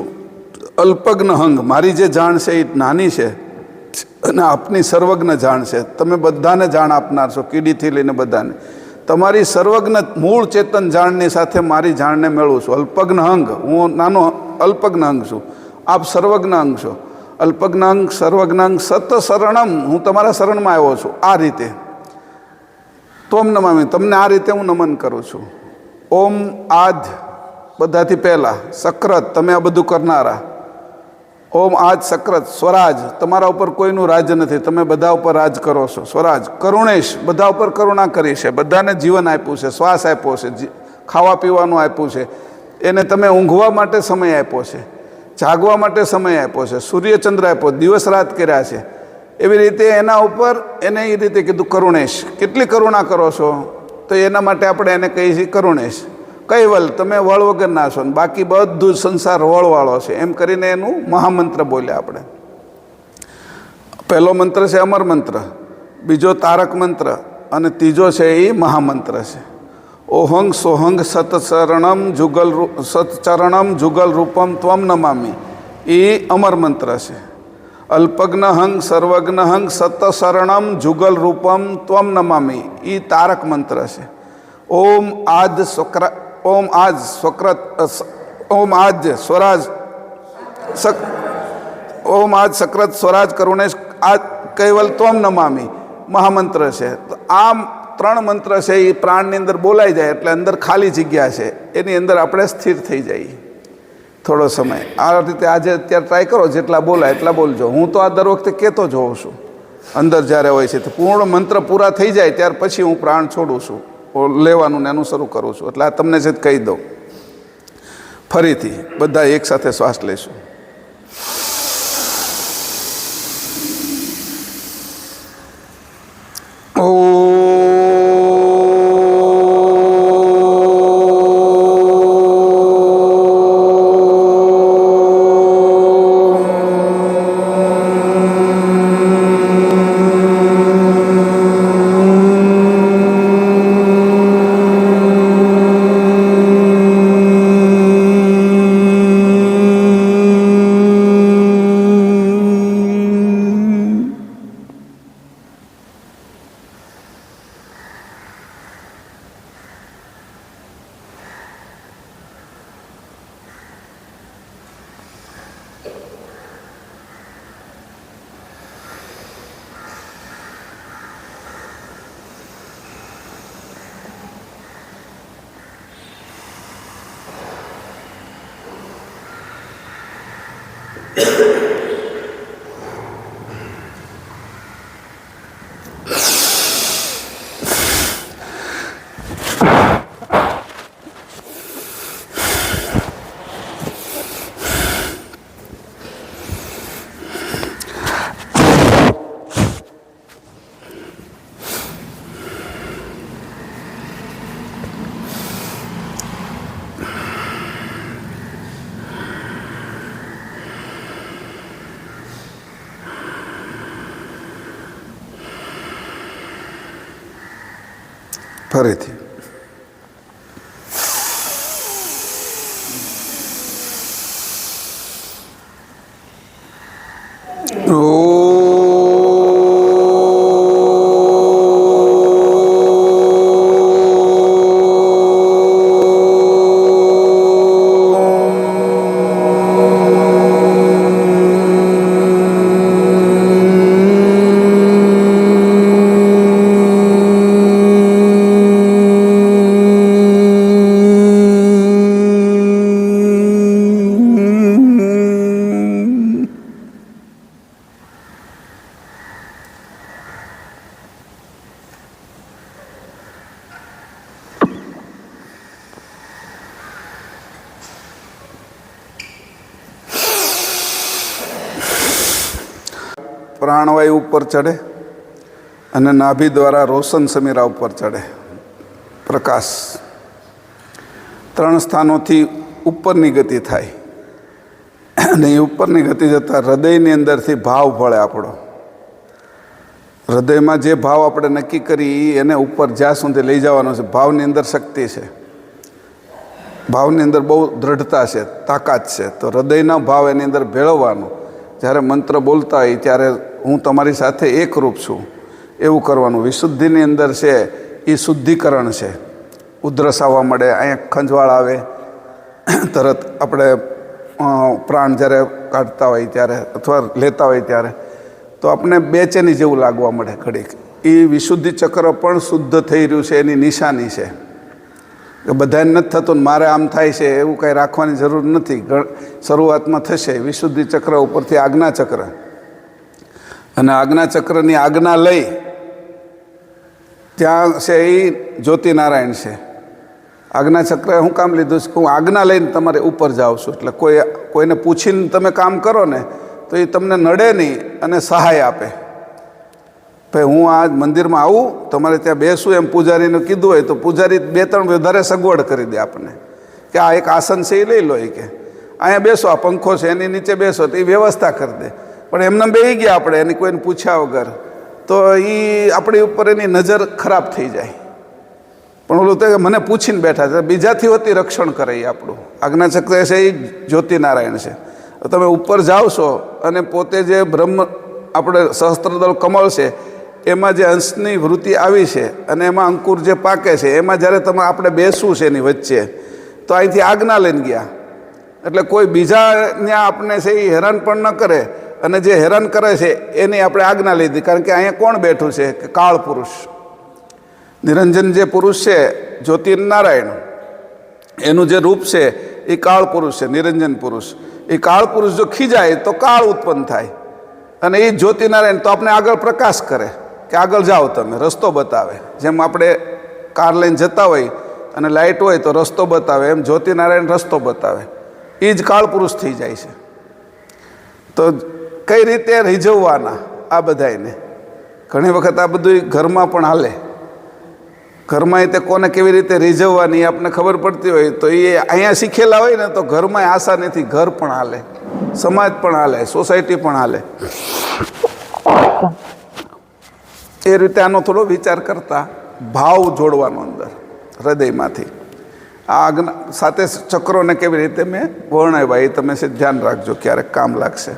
C: અલ્પજ્ઞ હંગ, મારી જે જાણ છે એ નાની છે અને આપની સર્વજ્ઞ જાણ છે. તમે બધાને જાણ આપનાર છો, કીડીથી લઈને બધાને. તમારી સર્વજ્ઞ મૂળ ચેતન જાણની સાથે મારી જાણને મેળવું છું. અલ્પજ્ઞ અંગ, હું નાનો અલ્પજ્ઞ અંગ છું, આપ સર્વજ્ઞ અંગ છો. અલ્પજ્ઞ અંગ સર્વજ્ઞ અંગ સત શરણમ, હું તમારા શરણમાં આવ્યો છું. આ રીતે તોમ નમામી, તમને આ રીતે હું નમન કરું છું. ઓમ આજ, બધાથી પહેલાં સક્રત, તમે આ બધું કરનારા. ઓમ આજ સક્રત સ્વરાજ, તમારા ઉપર કોઈનું રાજ નથી, તમે બધા ઉપર રાજ કરો છો. સ્વરાજ કરુણેશ, બધા ઉપર કરુણા કરી છે, બધાને જીવન આપ્યું છે, શ્વાસ આપ્યો છે, ખાવા પીવાનું આપ્યું છે, એને તમે ઊંઘવા માટે સમય આપ્યો છે, જાગવા માટે સમય આપ્યો છે, સૂર્યચંદ્ર આપ્યો, દિવસ રાત કર્યા છે. એવી રીતે એના ઉપર એને એ રીતે કીધું કરુણેશ. કેટલી કરુણા કરો છો? તો એના માટે આપણે એને કહીએ છીએ કરુણેશ. કૈવલ, તમે વળ વગરના છો ને બાકી બધું સંસાર વળવાળો છે, એમ કરીને એનું મહામંત્ર બોલ્યા આપણે. પહેલો મંત્ર છે અમર મંત્ર, બીજો તારક મંત્ર અને ત્રીજો છે એ મહામંત્ર છે. ઓહંગ સોહંગ સત્ચરણમ જુગલ રૂપમ ત્વમ નમામી, એ અમર મંત્ર છે. અલ્પજ્ઞ હંગ સર્વજ્ઞ હંગ સતશરણમ જુગલ રૂપમ ત્વમ નમામી, એ તારક મંત્ર છે. ઓમ આજ સ્વક્રત, ઓમ આજ સ્વરાજ, ઓમ આજ સક્રત સ્વરાજ કરુણેશ આજ કૈવલ ત્વમ નમામી મહામંત્ર છે. તો આ 3 મંત્ર છે એ પ્રાણની અંદર બોલાઈ જાય એટલે અંદર ખાલી જગ્યા છે, એની અંદર આપણે સ્થિર થઈ જઈએ થોડો સમય. આ રીતે આજે અત્યારે ટ્રાય કરો, જેટલા બોલાય એટલા બોલજો. હું તો આ દર વખતે કહેતો જ હોઉં છું અંદર જ્યારે હોય છે. તો પૂર્ણ મંત્ર પૂરા થઈ જાય ત્યાર પછી હું પ્રાણ છોડું છું, લેવાનું ને એનું શરૂ કરું છું. એટલે આ તમને છે કહી દઉં. ફરીથી બધા એક સાથે શ્વાસ લઈશું. ફરીથી પ્રાણવાયુ ઉપર ચડે અને નાભી દ્વારા રોશન સમીરા ઉપર ચડે પ્રકાશ. 3 સ્થાનોથી ઉપરની ગતિ થાય અને એ ઉપરની ગતિ જતાં હૃદયની અંદરથી ભાવ ભળે આપણો. હૃદયમાં જે ભાવ આપણે નક્કી કરી એને ઉપર જ્યાં સુધી લઈ જવાનો છે. ભાવની અંદર શક્તિ છે, ભાવની અંદર બહુ દ્રઢતા છે, તાકાત છે. તો હૃદયના ભાવ એની અંદર ભેળવવાનો. જ્યારે મંત્ર બોલતા હોય ત્યારે હું તમારી સાથે એકરૂપ છું એવું કરવાનું. વિશુદ્ધિની અંદર છે એ શુદ્ધિકરણ છે. ઉધરસ આવવા મળે, અહીંયા ખંજવાળ આવે, તરત આપણે પ્રાણ જ્યારે કાઢતા હોય ત્યારે અથવા લેતા હોય ત્યારે તો આપણે બેચેની જેવું લાગવા મળે ઘડીક. એ વિશુદ્ધિ ચક્ર પણ શુદ્ધ થઈ રહ્યું છે એની નિશાની છે. કે બધાને નથી થતું ને મારે આમ થાય છે એવું કંઈ રાખવાની જરૂર નથી. શરૂઆતમાં થશે વિશુદ્ધિ ચક્ર ઉપરથી આજ્ઞા ચક્ર, અને આજ્ઞા ચક્રની આજ્ઞા લઈ ત્યાં છે એ જ્યોતિનારાયણ છે. આજ્ઞા ચક્ર શું કામ લીધું છે? હું આજ્ઞા લઈને તમારે ઉપર જાઉં છું. એટલે કોઈને પૂછીને તમે કામ કરો ને તો એ તમને નડે નહીં અને સહાય આપે. ભાઈ હું આ મંદિરમાં આવું, તમારે ત્યાં બેસું એમ પૂજારીને કીધું હોય તો પૂજારી 2-3 વધારે સગવડ કરી દે આપણને કે આ એક આસન છે એ લઈ લો, એ કે અહીંયા બેસો, આ પંખો છે એની નીચે બેસો, તો એ વ્યવસ્થા કરી દે. પણ એમને બેસી ગયા આપણે એની કોઈને પૂછ્યા વગર તો એ આપણી ઉપર એની નજર ખરાબ થઈ જાય. પણ ઓલું તો મને પૂછીને બેઠા છે, બીજાથી હોતી રક્ષણ કરે એ આપણું. આજ્ઞાચક્ર છે એ જ્યોતિનારાયણ છે. તમે ઉપર જાઓ છો અને પોતે જે બ્રહ્મ આપણે સહસ્ત્રદળ કમળ છે એમાં જે અંશની વૃત્તિ આવી છે અને એમાં અંકુર જે પાકે છે એમાં જ્યારે તમે આપણે બેસવું છે એની વચ્ચે તો અહીંથી આજ્ઞા લઈને ગયા. એટલે કોઈ બીજા ત્યાં આપણે છે એ હેરાન પણ ન કરે, અને જે હેરાન કરે છે એની આપણે આજ્ઞા લીધી. કારણ કે અહીંયા કોણ બેઠું છે? કે કાળ પુરુષ. નિરંજન જે પુરુષ છે જ્યોતિનારાયણ, એનું જે રૂપ છે એ કાળ પુરુષ છે, નિરંજન પુરુષ. એ કાળ પુરુષ જો ખીજાય તો કાળ ઉત્પન્ન થાય, અને એ જ્યોતિનારાયણ તો આપણે આગળ પ્રકાશ કરે કે આગળ જાઓ, તમે રસ્તો બતાવે. જેમ આપણે કાર લઈને જતા હોય અને લાઇટ હોય તો રસ્તો બતાવે, એમ જ્યોતિનારાયણ રસ્તો બતાવે. એ જ કાળ પુરુષ થઈ જાય છે. તો કઈ રીતે રીઝવવાના આ બધાને? ઘણી વખત આ બધું ઘરમાં પણ હાલે. ઘરમાં તે કોને કેવી રીતે રીઝવવાની આપણને ખબર પડતી હોય તો એ અહીંયા શીખેલા હોય ને તો ઘરમાં આસાનીથી ઘર પણ હાલે, સમાજ પણ હાલે, સોસાયટી પણ હાલે. એ રીતે આનો થોડો વિચાર કરતા ભાવ જોડવાનો અંદર હૃદયમાંથી. આ આજ્ઞા સાથે ચક્રોને કેવી રીતે મેં વર્ણવ્યા એ તમે ધ્યાન રાખજો, ક્યારેક કામ લાગશે.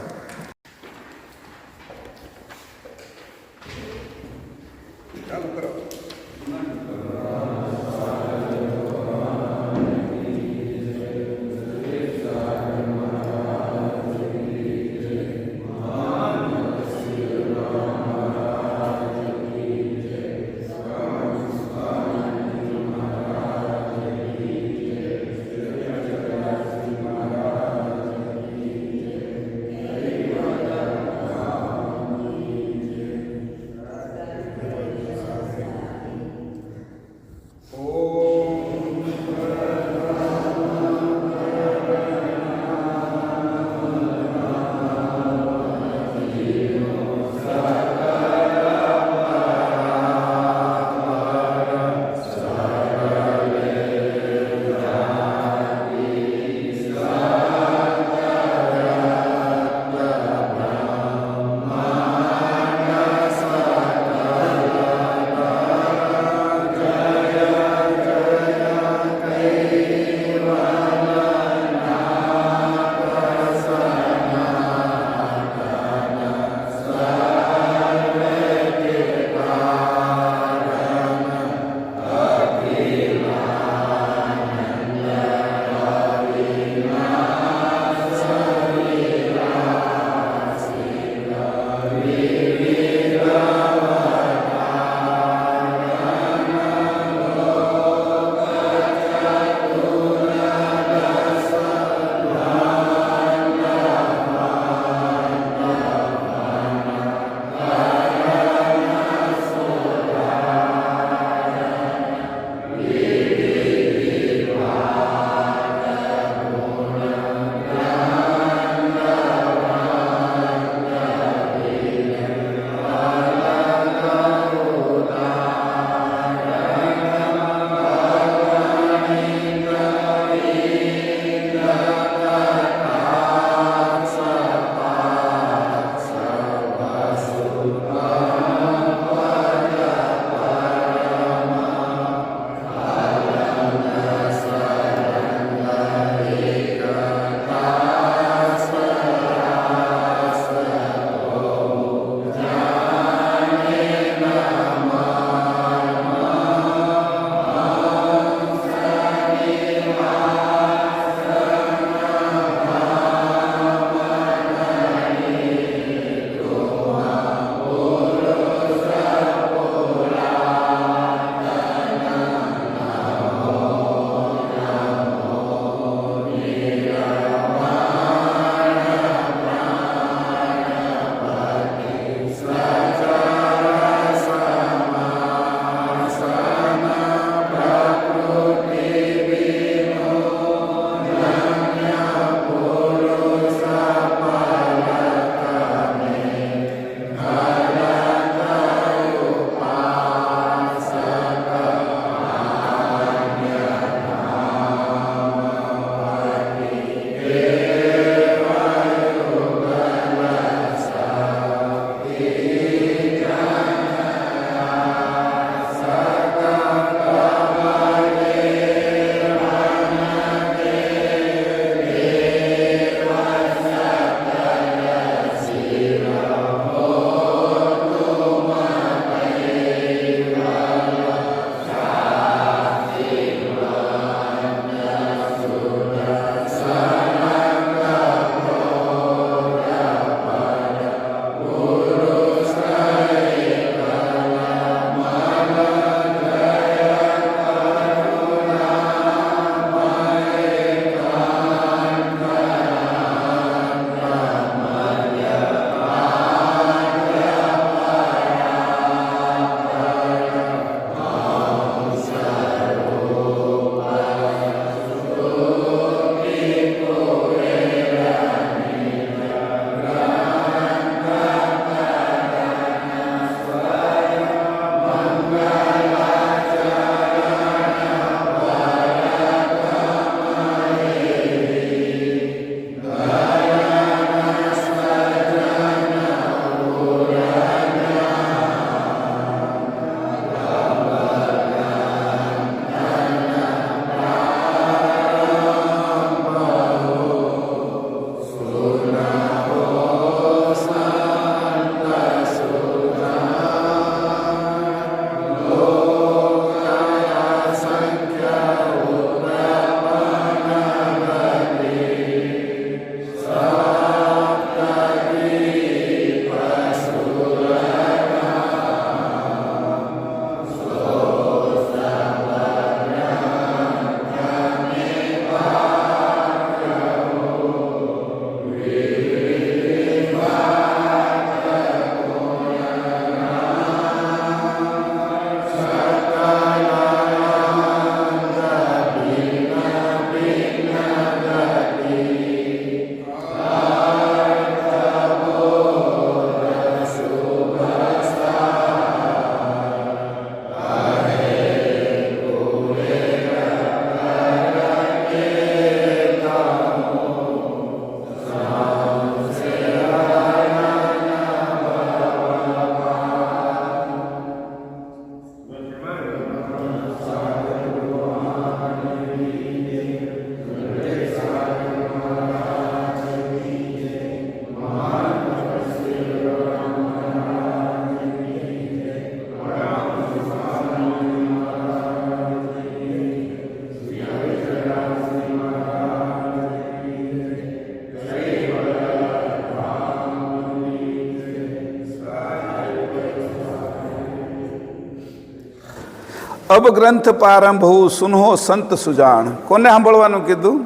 C: અબ ગ્રંથ પ્રારંભ સુનહો સંત સુજાણ. કોને સાંભળવાનું કીધું?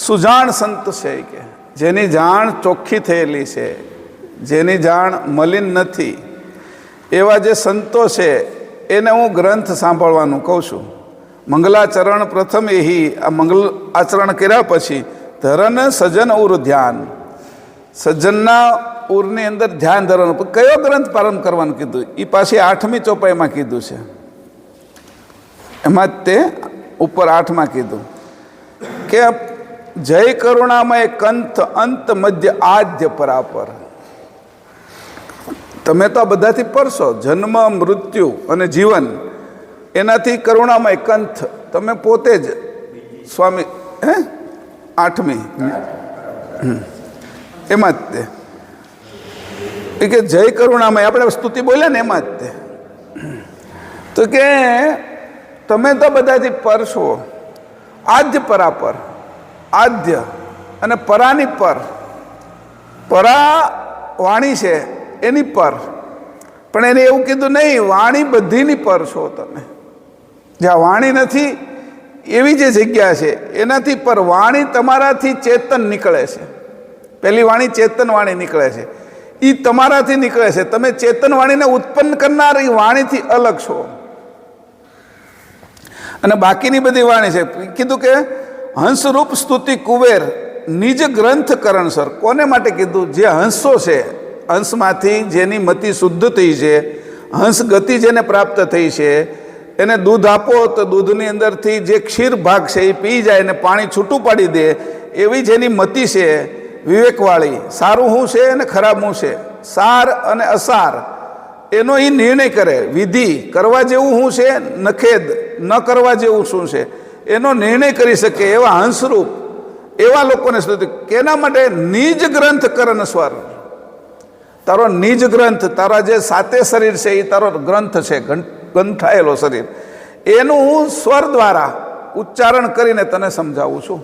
C: સુજાણ સંત છે કે જેની જાણ ચોખ્ખી થયેલી છે, જેની જાણ મલિન નથી, એવા જે સંતો છે એને હું ગ્રંથ સાંભળવાનું કહું છું. મંગલાચરણ પ્રથમ એહી, આ મંગલ આચરણ કર્યા પછી ધરન સજ્જન ઉર ધ્યાન, સજ્જનના ઉરની અંદર ધ્યાન ધરવાનું. કયો ગ્રંથ પ્રારંભ કરવાનું કીધું? એ પાછી 8મી ચોપાઈમાં કીધું છે. એમાં જ તે ઉપર 8માં કીધું કે જય કરુણામય કંથ અંત મધ્ય આદ્ય પરાપર. તમે તો આ બધાથી પરશો, જન્મ મૃત્યુ અને જીવન, એનાથી કરુણામય કંથ તમે પોતે જ સ્વામી. 8મી એમાં જ તે કે જય કરુણામય, આપણે સ્તુતિ બોલ્યા ને એમાં જ તે. તો કે તમે તો બધાથી પર છો, આદ્ય પરાપર. આદ્ય અને પરાની પર. પરા વાણી છે એની પર, પણ એને એવું કીધું નહીં, વાણી બધીની પર છો તમે. જ્યાં વાણી નથી એવી જે જગ્યા છે એનાથી પર. વાણી તમારાથી ચેતન નીકળે છે. પહેલી વાણી ચેતન વાણી નીકળે છે, એ તમારાથી નીકળે છે. તમે ચેતન વાણીને ઉત્પન્ન કરનાર એ વાણીથી અલગ છો. અને બાકીની બધી વાણી છે કીધું કે હંસરૂપ સ્તુતિ કુબેર નિજ ગ્રંથ કરણસર. કોને માટે કીધું? જે હંસો છે, હંસમાંથી જેની મતિ શુદ્ધ થઈ છે, હંસ ગતિ જેને પ્રાપ્ત થઈ છે, એને દૂધ આપો તો દૂધની અંદરથી જે ક્ષીર ભાગ છે એ પી જાય ને પાણી છૂટું પાડી દે, એવી જેની મતિ છે વિવેકવાળી, સારું શું છે અને ખરાબ શું છે, સાર અને અસાર, એનો એ નિર્ણય કરે. વિધિ કરવા જેવું શું છે, નખેદ ન કરવા જેવું શું છે, એનો નિર્ણય કરી શકે એવા હંસરૂપ એવા લોકોને સ્તુતિ. કેના માટે? નિજ ગ્રંથ કરણ સ્વર. તારો નિજ ગ્રંથ, તારા જે સાતે શરીર છે એ તારો ગ્રંથ છે, ગંઠાયેલો શરીર, એનું હું સ્વર દ્વારા ઉચ્ચારણ કરીને તને સમજાવું છું.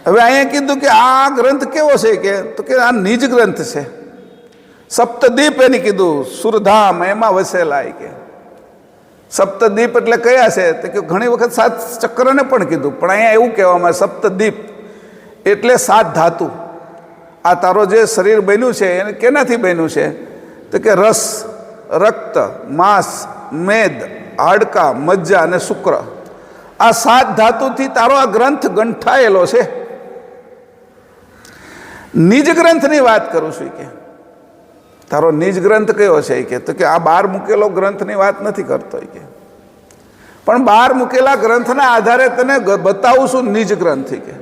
C: હવે અહીંયા કીધું કે આ ગ્રંથ કેવો છે કે, તો કે આ નિજ ગ્રંથ છે. સપ્તદીપ એની કીધું, સુરધામ એમાં વસેલા. કે સપ્તદીપ એટલે કયા છે? તો કે ઘણી વખત 7 ચક્રને પણ કીધું, પણ અહીંયા એવું કહેવામાં સપ્તદીપ એટલે 7 ધાતુ. આ તારો જે શરીર બન્યું છે એને કેનાથી બન્યું છે? તો કે રસ, રક્ત, માંસ, મેદ, હાડકા, મજ્જા અને શુક્ર. આ 7 ધાતુથી તારો આ ગ્રંથ ગંઠાયેલો છે. નિજ ગ્રંથની વાત કરું છું કે તારો નિજ ગ્રંથ કયો છે કે, તો કે આ બહાર મૂકેલો ગ્રંથની વાત નથી કરતો કે, પણ બહાર મૂકેલા ગ્રંથના આધારે તને બતાવું છું નિજ ગ્રંથ. કે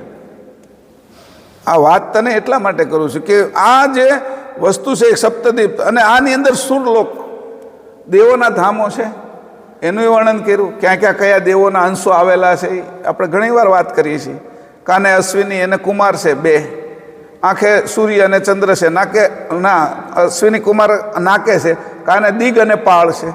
C: આ વાત તને એટલા માટે કરું છું કે આ જે વસ્તુ છે સપ્તદીપ, અને આની અંદર સુરલોક દેવોના ધામો છે એનું વર્ણન કર્યું. ક્યાં ક્યાં કયા દેવોના અંશો આવેલા છે એ આપણે ઘણીવાર વાત કરીએ છીએ. કાને અશ્વિની અને કુમાર છે 2, આંખે સૂર્ય અને ચંદ્ર છે, નાકે ના અશ્વિની કુમાર નાકે છે, કાને દિગ અને પાળ છે,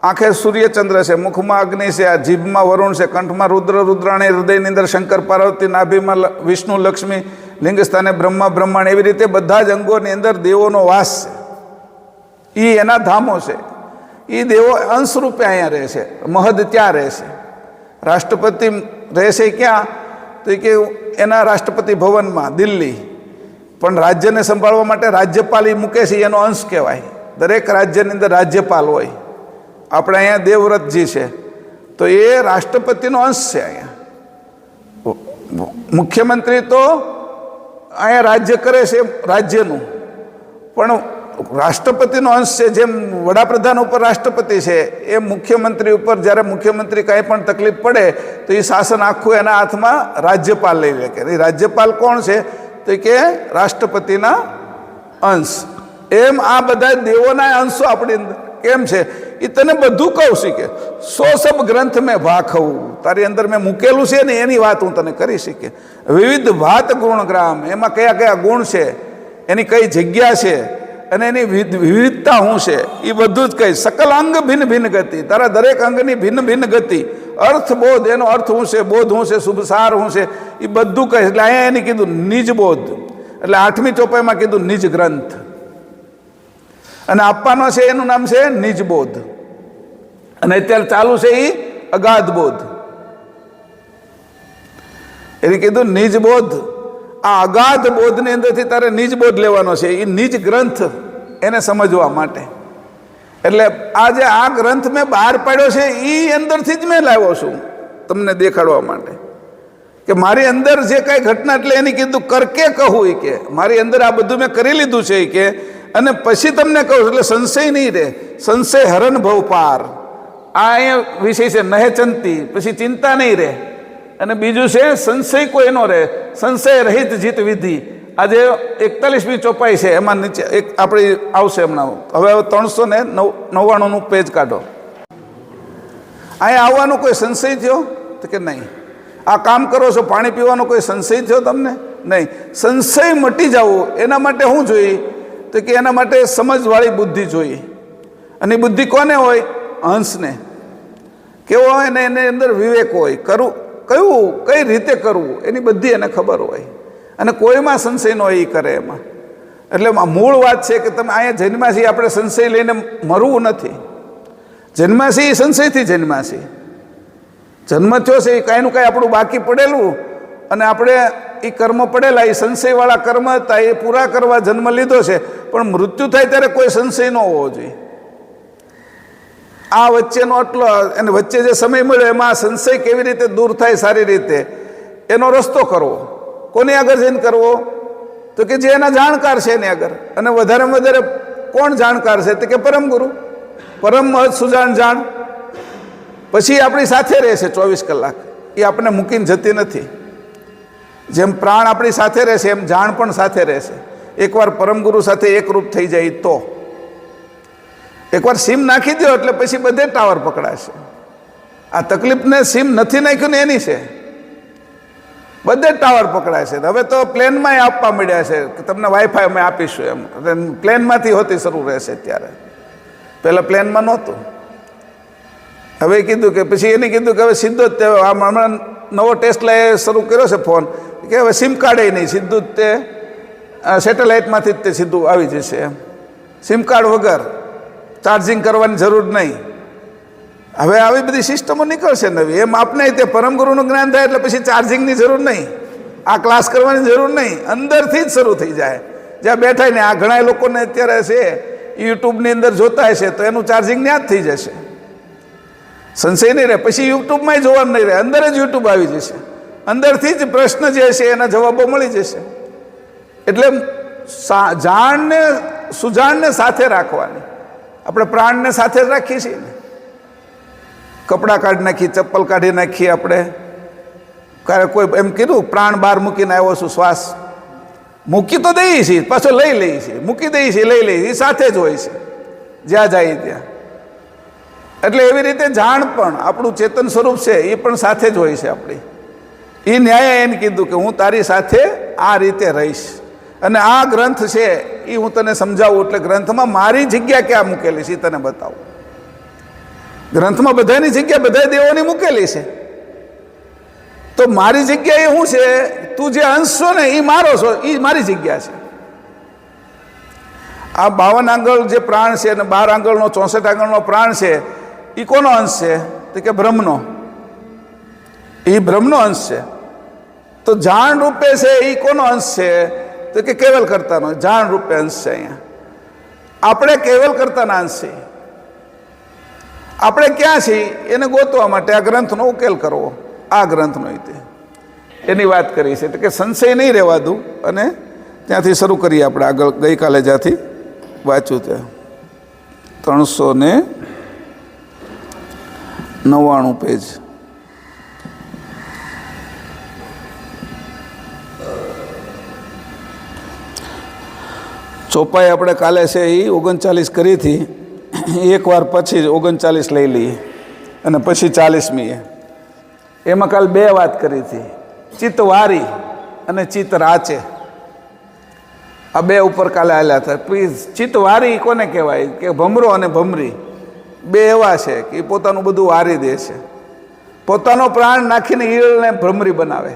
C: આંખે સૂર્ય ચંદ્ર છે, મુખમાં અગ્નિ છે, આ જીભમાં વરુણ છે, કંઠમાં રુદ્ર રુદ્રાણી, હૃદયની અંદર શંકર પાર્વતી, નાભીમાં વિષ્ણુ લક્ષ્મી, લિંગસ્થાને બ્રહ્મા બ્રહ્માંડ. એવી રીતે બધા જ અંગોની અંદર દેવોનો વાસ છે. એ એના ધામો છે. એ દેવો અંશ રૂપે અહીંયા રહે છે. મહદ ત્યાં રહે છે. રાષ્ટ્રપતિ રહે છે ક્યાં? તો કે એના રાષ્ટ્રપતિ ભવનમાં દિલ્હી. પણ રાજ્યને સંભાળવા માટે રાજ્યપાલ એ મૂકે છે, એનો અંશ કહેવાય. દરેક રાજ્યની અંદર રાજ્યપાલ હોય. આપણે અહીંયા દેવવ્રતજી છે તો એ રાષ્ટ્રપતિનો અંશ છે. અહીંયા મુખ્યમંત્રી તો અહીંયા રાજ્ય કરે છે રાજ્યનું, પણ રાષ્ટ્રપતિનો અંશ છે. જેમ વડાપ્રધાન ઉપર રાષ્ટ્રપતિ છે, એ મુખ્યમંત્રી ઉપર જ્યારે મુખ્યમંત્રી કાંઈ પણ તકલીફ પડે તો એ શાસન આખું એના હાથમાં રાજ્યપાલ લઈ લે. કે રાજ્યપાલ કોણ છે? તો કે રાષ્ટ્રપતિના અંશ. એમ આ બધા દેવોના અંશો આપણી અંદર કેમ છે એ તને બધું કહું છું. કે સો સબ ગ્રંથ મેં ભાખવું, તારી અંદર મેં મૂકેલું છે ને એની વાત હું તને કરી શીખે. વિવિધ ભાત ગુણગ્રામ, એમાં કયા કયા ગુણ છે, એની કઈ જગ્યા છે, અને એની વિવિધતા શું છે એ બધું જ કહી. સકલ અંગ ભિન્ન ભિન્ન ગતિ, તારા દરેક અંગની ભિન્ન ભિન્ન ગતિ. અર્થ બોધ, એનો અર્થ શું છે, બોધ શું છે, શુભ સાર શું છે, એ બધું કહે. એટલે અહીંયા એને કીધું નિજ બોધ, એટલે 8મી ચોપાઈમાં કીધું નિજ ગ્રંથ. અને આપવાનો છે એનું નામ છે નિજ બોધ.
A: અને અત્યારે ચાલુ છે એ અગાધ બોધ. એને કીધું નિજ બોધ. આ અગાધ બોધની અંદરથી તારે નિજ બોધ લેવાનો છે, એ નિજ ગ્રંથ એને સમજવા માટે. એટલે આ જે આ ગ્રંથ મેં બહાર પાડ્યો છે એ અંદરથી જ મેં લાવ્યો છું તમને દેખાડવા માટે કે મારી અંદર જે કાંઈ ઘટના, એટલે એને કીધું કરકે કહું, કે મારી અંદર આ બધું મેં કરી લીધું છે કે, અને પછી તમને કહું એટલે સંશય નહીં રહે. સંશય હરણ ભવ પાર, આ અહીંયા વિષય છે નહેચંતી, પછી ચિંતા નહીં રહે. અને બીજું છે સંશય કોઈ ન રહે, સંશય રહિત જીત વિધિ. આજે 41મી ચોપાઈ છે, એમાં નીચે એક આપણી આવશે હમણાં. હવે 399નું પેજ કાઢો. અહીંયા આવવાનો કોઈ સંશય થયો તો કે નહીં? આ કામ કરો છો, પાણી પીવાનો કોઈ સંશય થયો તમને? નહીં. સંશય મટી જવું એના માટે શું જોઈએ? તો કે એના માટે સમજવાળી બુદ્ધિ જોઈએ. અને બુદ્ધિ કોને હોય? હંસને. કેવો હોય ને એની અંદર વિવેક હોય, કઈ રીતે કરવું એની બધી એને ખબર હોય. અને કોઈમાં સંશય ન હોય એ કરે એમાં. એટલે મૂળ વાત છે કે તમે અહીંયા જન્મ્યા છીએ, આપણે સંશય લઈને મરવું નથી. જન્મ્યા છીએ એ સંશયથી જન્મ્યા છીએ. જન્મ થયો છે એ કાંઈનું કાંઈ આપણું બાકી પડેલું, અને આપણે એ કર્મ પડેલા, એ સંશયવાળા કર્મ હતા, એ પૂરા કરવા જન્મ લીધો છે. પણ મૃત્યુ થાય ત્યારે કોઈ સંશય ન હોવો જોઈએ. આ વચ્ચેનો આટલો, અને વચ્ચે જે સમય મળ્યો એમાં સંશય કેવી રીતે દૂર થાય સારી રીતે, એનો રસ્તો કરવો. કોની આગળ જઈને કરવો? તો કે જે એના જાણકાર છે એની આગળ. અને વધારેમાં વધારે કોણ જાણકાર છે? તો કે પરમ ગુરુ, પરમ મહત સુજાણ જાણ. પછી આપણી સાથે રહેશે 24 કલાક, એ આપણને મૂકીને જતી નથી. જેમ પ્રાણ આપણી સાથે રહેશે એમ જાણ પણ સાથે રહેશે. એકવાર પરમગુરુ સાથે એકરૂપ થઈ જાય તો, એકવાર સીમ નાખી દો એટલે પછી બધે ટાવર પકડાશે. આ તકલીફને સીમ નથી નાખ્યું ને એની છે, બધે ટાવર પકડાશે. હવે તો પ્લેનમાં આપવા મળ્યા છે કે તમને વાઈફાઈ અમે આપીશું એમ. પ્લેનમાંથી હોતી શરૂ રહેશે. ત્યારે પહેલાં પ્લેનમાં નહોતું. હવે કીધું કે પછી એને કીધું કે હવે સીધો જ તે હમણાં નવો ટેસ્લા શરૂ કર્યો છે ફોન, કે હવે સિમ કાર્ડ નહીં, સીધું જ તે સેટેલાઇટમાંથી જ તે સીધું આવી જશે એમ. સિમ કાર્ડ વગર ચાર્જિંગ કરવાની જરૂર નહીં. હવે આવી બધી સિસ્ટમો નીકળશે નવી. એમ આપને તે પરમગુરુનું જ્ઞાન થાય એટલે પછી ચાર્જિંગની જરૂર નહીં, આ ક્લાસ કરવાની જરૂર નહીં, અંદરથી જ શરૂ થઈ જાય. જ્યાં બેઠા ને આ ઘણા લોકોને અત્યારે છે યુટ્યુબની અંદર જોતા હશે તો એનું ચાર્જિંગ ત્યાં જ થઈ જશે. સંશય નહીં રહે. પછી યુટ્યુબમાં જોવાનું નહીં રહે, અંદર જ યુટ્યુબ આવી જશે. અંદરથી જ પ્રશ્ન જે છે એના જવાબો મળી જશે. એટલે જાણને સુજાણને સાથે રાખવાની. આપણે પ્રાણને સાથે જ રાખીએ છીએ ને. કપડાં કાઢી નાખીએ, ચપ્પલ કાઢી નાખીએ આપણે. ક્યારે કોઈ એમ કીધું પ્રાણ બહાર મૂકીને આવ્યો છું, શ્વાસ મૂકી તો દઈએ છીએ, પાછો લઈ લઈએ છીએ, મૂકી દઈએ છીએ, લઈ લઈએ, એ સાથે જ હોય છે જ્યાં જાય ત્યાં. એટલે એવી રીતે જાણ પણ આપણું ચેતન સ્વરૂપ છે એ પણ સાથે જ હોય છે આપણી. એ ન્યાય એને કીધું કે હું તારી સાથે આ રીતે રહીશ. અને આ ગ્રંથ છે એ હું તને સમજાવું. એટલે ગ્રંથમાં મારી જગ્યા ક્યાં મૂકેલી છે એ તને બતાવું. ગ્રંથમાં બધાની જગ્યા બધા દેવોની મૂકેલી છે. તો મારી જગ્યા એ શું છે? તું જે અંશ છો ને એ મારો છો, એ મારી જગ્યા છે. આ 52 આંગળ જે પ્રાણ છે અને 12 આંગળનો 64 આંગળનો પ્રાણ છે, એ કોનો અંશ છે? તો કે બ્રહ્મનો. એ બ્રહ્મનો અંશ છે. તો જાણ રૂપે છે એ કોનો અંશ છે? તો કે કેવલ કર્તાનો. જાણ રૂપે અંશ છે. અહીંયા આપણે કેવલ કર્તાના અંશ છીએ. આપણે ક્યાં છીએ એને ગોતવા માટે આ ગ્રંથનો ઉકેલ કરવો. આ ગ્રંથનો એની વાત કરી છે. કે સંશય નહીં રહેવા દઉં. અને ત્યાંથી શરૂ કરીએ આપણે આગળ. ગઈકાલે જ્યાંથી વાંચ્યું ત્યાં 399 પેજ. ચોપાઈ આપણે કાલે છે એ 39 કરી હતી. એકવાર પછી 39 લઈ લઈએ અને પછી 40મી. એમાં કાલે 2 વાત કરી હતી, ચિત્તવારી અને ચિત્ત રાચે. આ 2 ઉપર કાલે આલ્યા હતા. ચિત્તવારી કોને કહેવાય? કે ભમરો અને ભમરી 2 એવા છે કે પોતાનું બધું વારી દે છે. પોતાનો પ્રાણ નાખીને ઈયળને ભમરી બનાવે.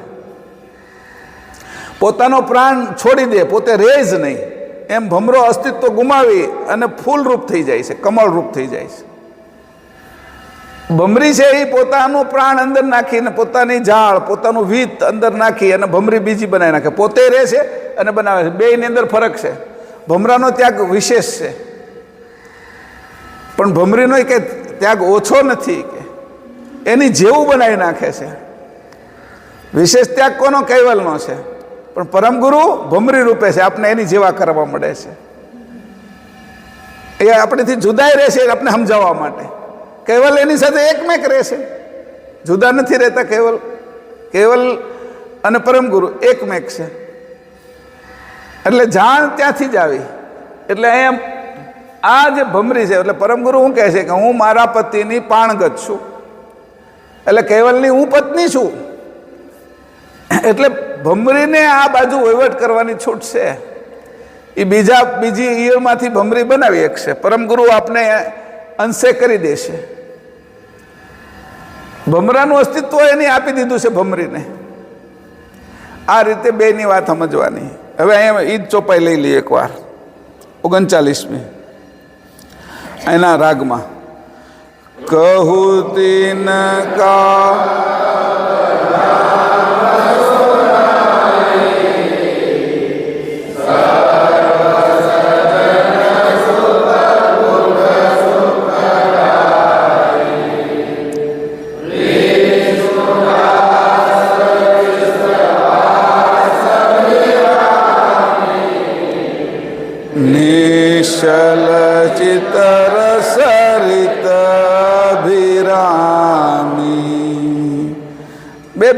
A: પોતાનો પ્રાણ છોડી દે, પોતે રહે જ નહીં. એમ ભમરો અસ્તિત્વ ગુમાવી અને ફૂલ રૂપ થઈ જાય છે, કમળ રૂપ થઈ જાય છે. ભમરી છે એ પોતાનું પ્રાણ અંદર નાખીને પોતાની ઝાડ પોતાનું વિત અંદર નાખી અને ભમરી બીજી બનાવી નાખે, પોતે રહે છે અને બનાવે છે. બેયની અંદર ફરક છે. ભમરાનો ત્યાગ વિશેષ છે, પણ ભમરીનો કે ત્યાગ ઓછો નથી, કે એની જેવું બનાવી નાખે છે. વિશેષ ત્યાગ કોનો? કૈવલનો છે. પણ પરમ ગુરુ ભમરી રૂપે છે, આપણે એની જેવા કરવા મળે છે. એ આપણેથી જુદાઈ રહેશે આપણે સમજાવવા માટે. કૈવલ એની સાથે એકમેક રહેશે, જુદા નથી રહેતા. કૈવલ અને પરમ ગુરુ એકમેક છે. એટલે જાણ ત્યાંથી જ આવી. એટલે એમ આ જે ભમરી છે, એટલે પરમ ગુરુ શું કહે છે કે હું મારા પતિની પાણગત છું, એટલે કૈવલની હું પત્ની છું. એટલે ભમરીને આ બાજુ વહીવટ કરવાની છૂટ છે. એ બીજી ઈયળમાંથી ભમરી બનાવી શકશે. પરમ ગુરુ આપને અંશે કરી દેશે. ભમરાનું અસ્તિત્વ એને આપી દીધું છે ભમરીને. આ રીતે બેની વાત સમજવાની. હવે અહીંયા ઈદ ચોપાઈ લઈ લઈએ એકવાર. 39મી એના રાગમાં કહું તીન કા નિશલ ચિતર સરિત અભિરામી.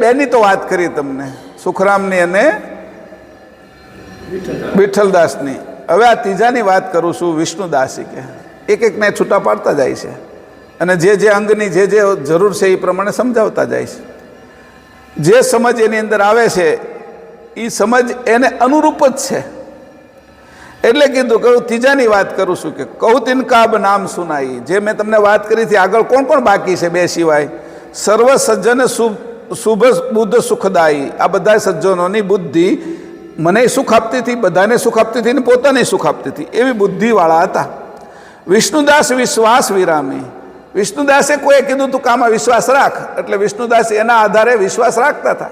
A: બેની તો વાત કરી તમને, સુખરામની અને વિઠ્ઠલદાસની. હવે આ ત્રીજાની વાત કરું છું, વિષ્ણુદાસી. કે એકને છૂટા પાડતા જાય છે અને જે અંગની જે જરૂર છે એ પ્રમાણે સમજાવતા જાય છે. જે સમજ એની અંદર આવે છે એ સમજ એને અનુરૂપ જ છે. એટલે કીધું કે ત્રીજાની વાત કરું છું કે કૌતિન કાબ નામ સુનાઈ. જે મેં તમને વાત કરી હતી આગળ, કોણ કોણ બાકી છે બે સિવાય? સર્વ સજ્જન શુભ બુદ્ધ સુખદાયી. આ બધા સજ્જનોની બુદ્ધિ મને સુખ આપતી હતી, બધાને સુખ આપતી હતી ને પોતાને સુખ આપતી હતી, એવી બુદ્ધિવાળા હતા. વિષ્ણુદાસ વિશ્વાસ વિરામી. વિષ્ણુદાસે કોઈ કીધું તું કામાં વિશ્વાસ રાખ, એટલે વિષ્ણુદાસ એના આધારે વિશ્વાસ રાખતા હતા.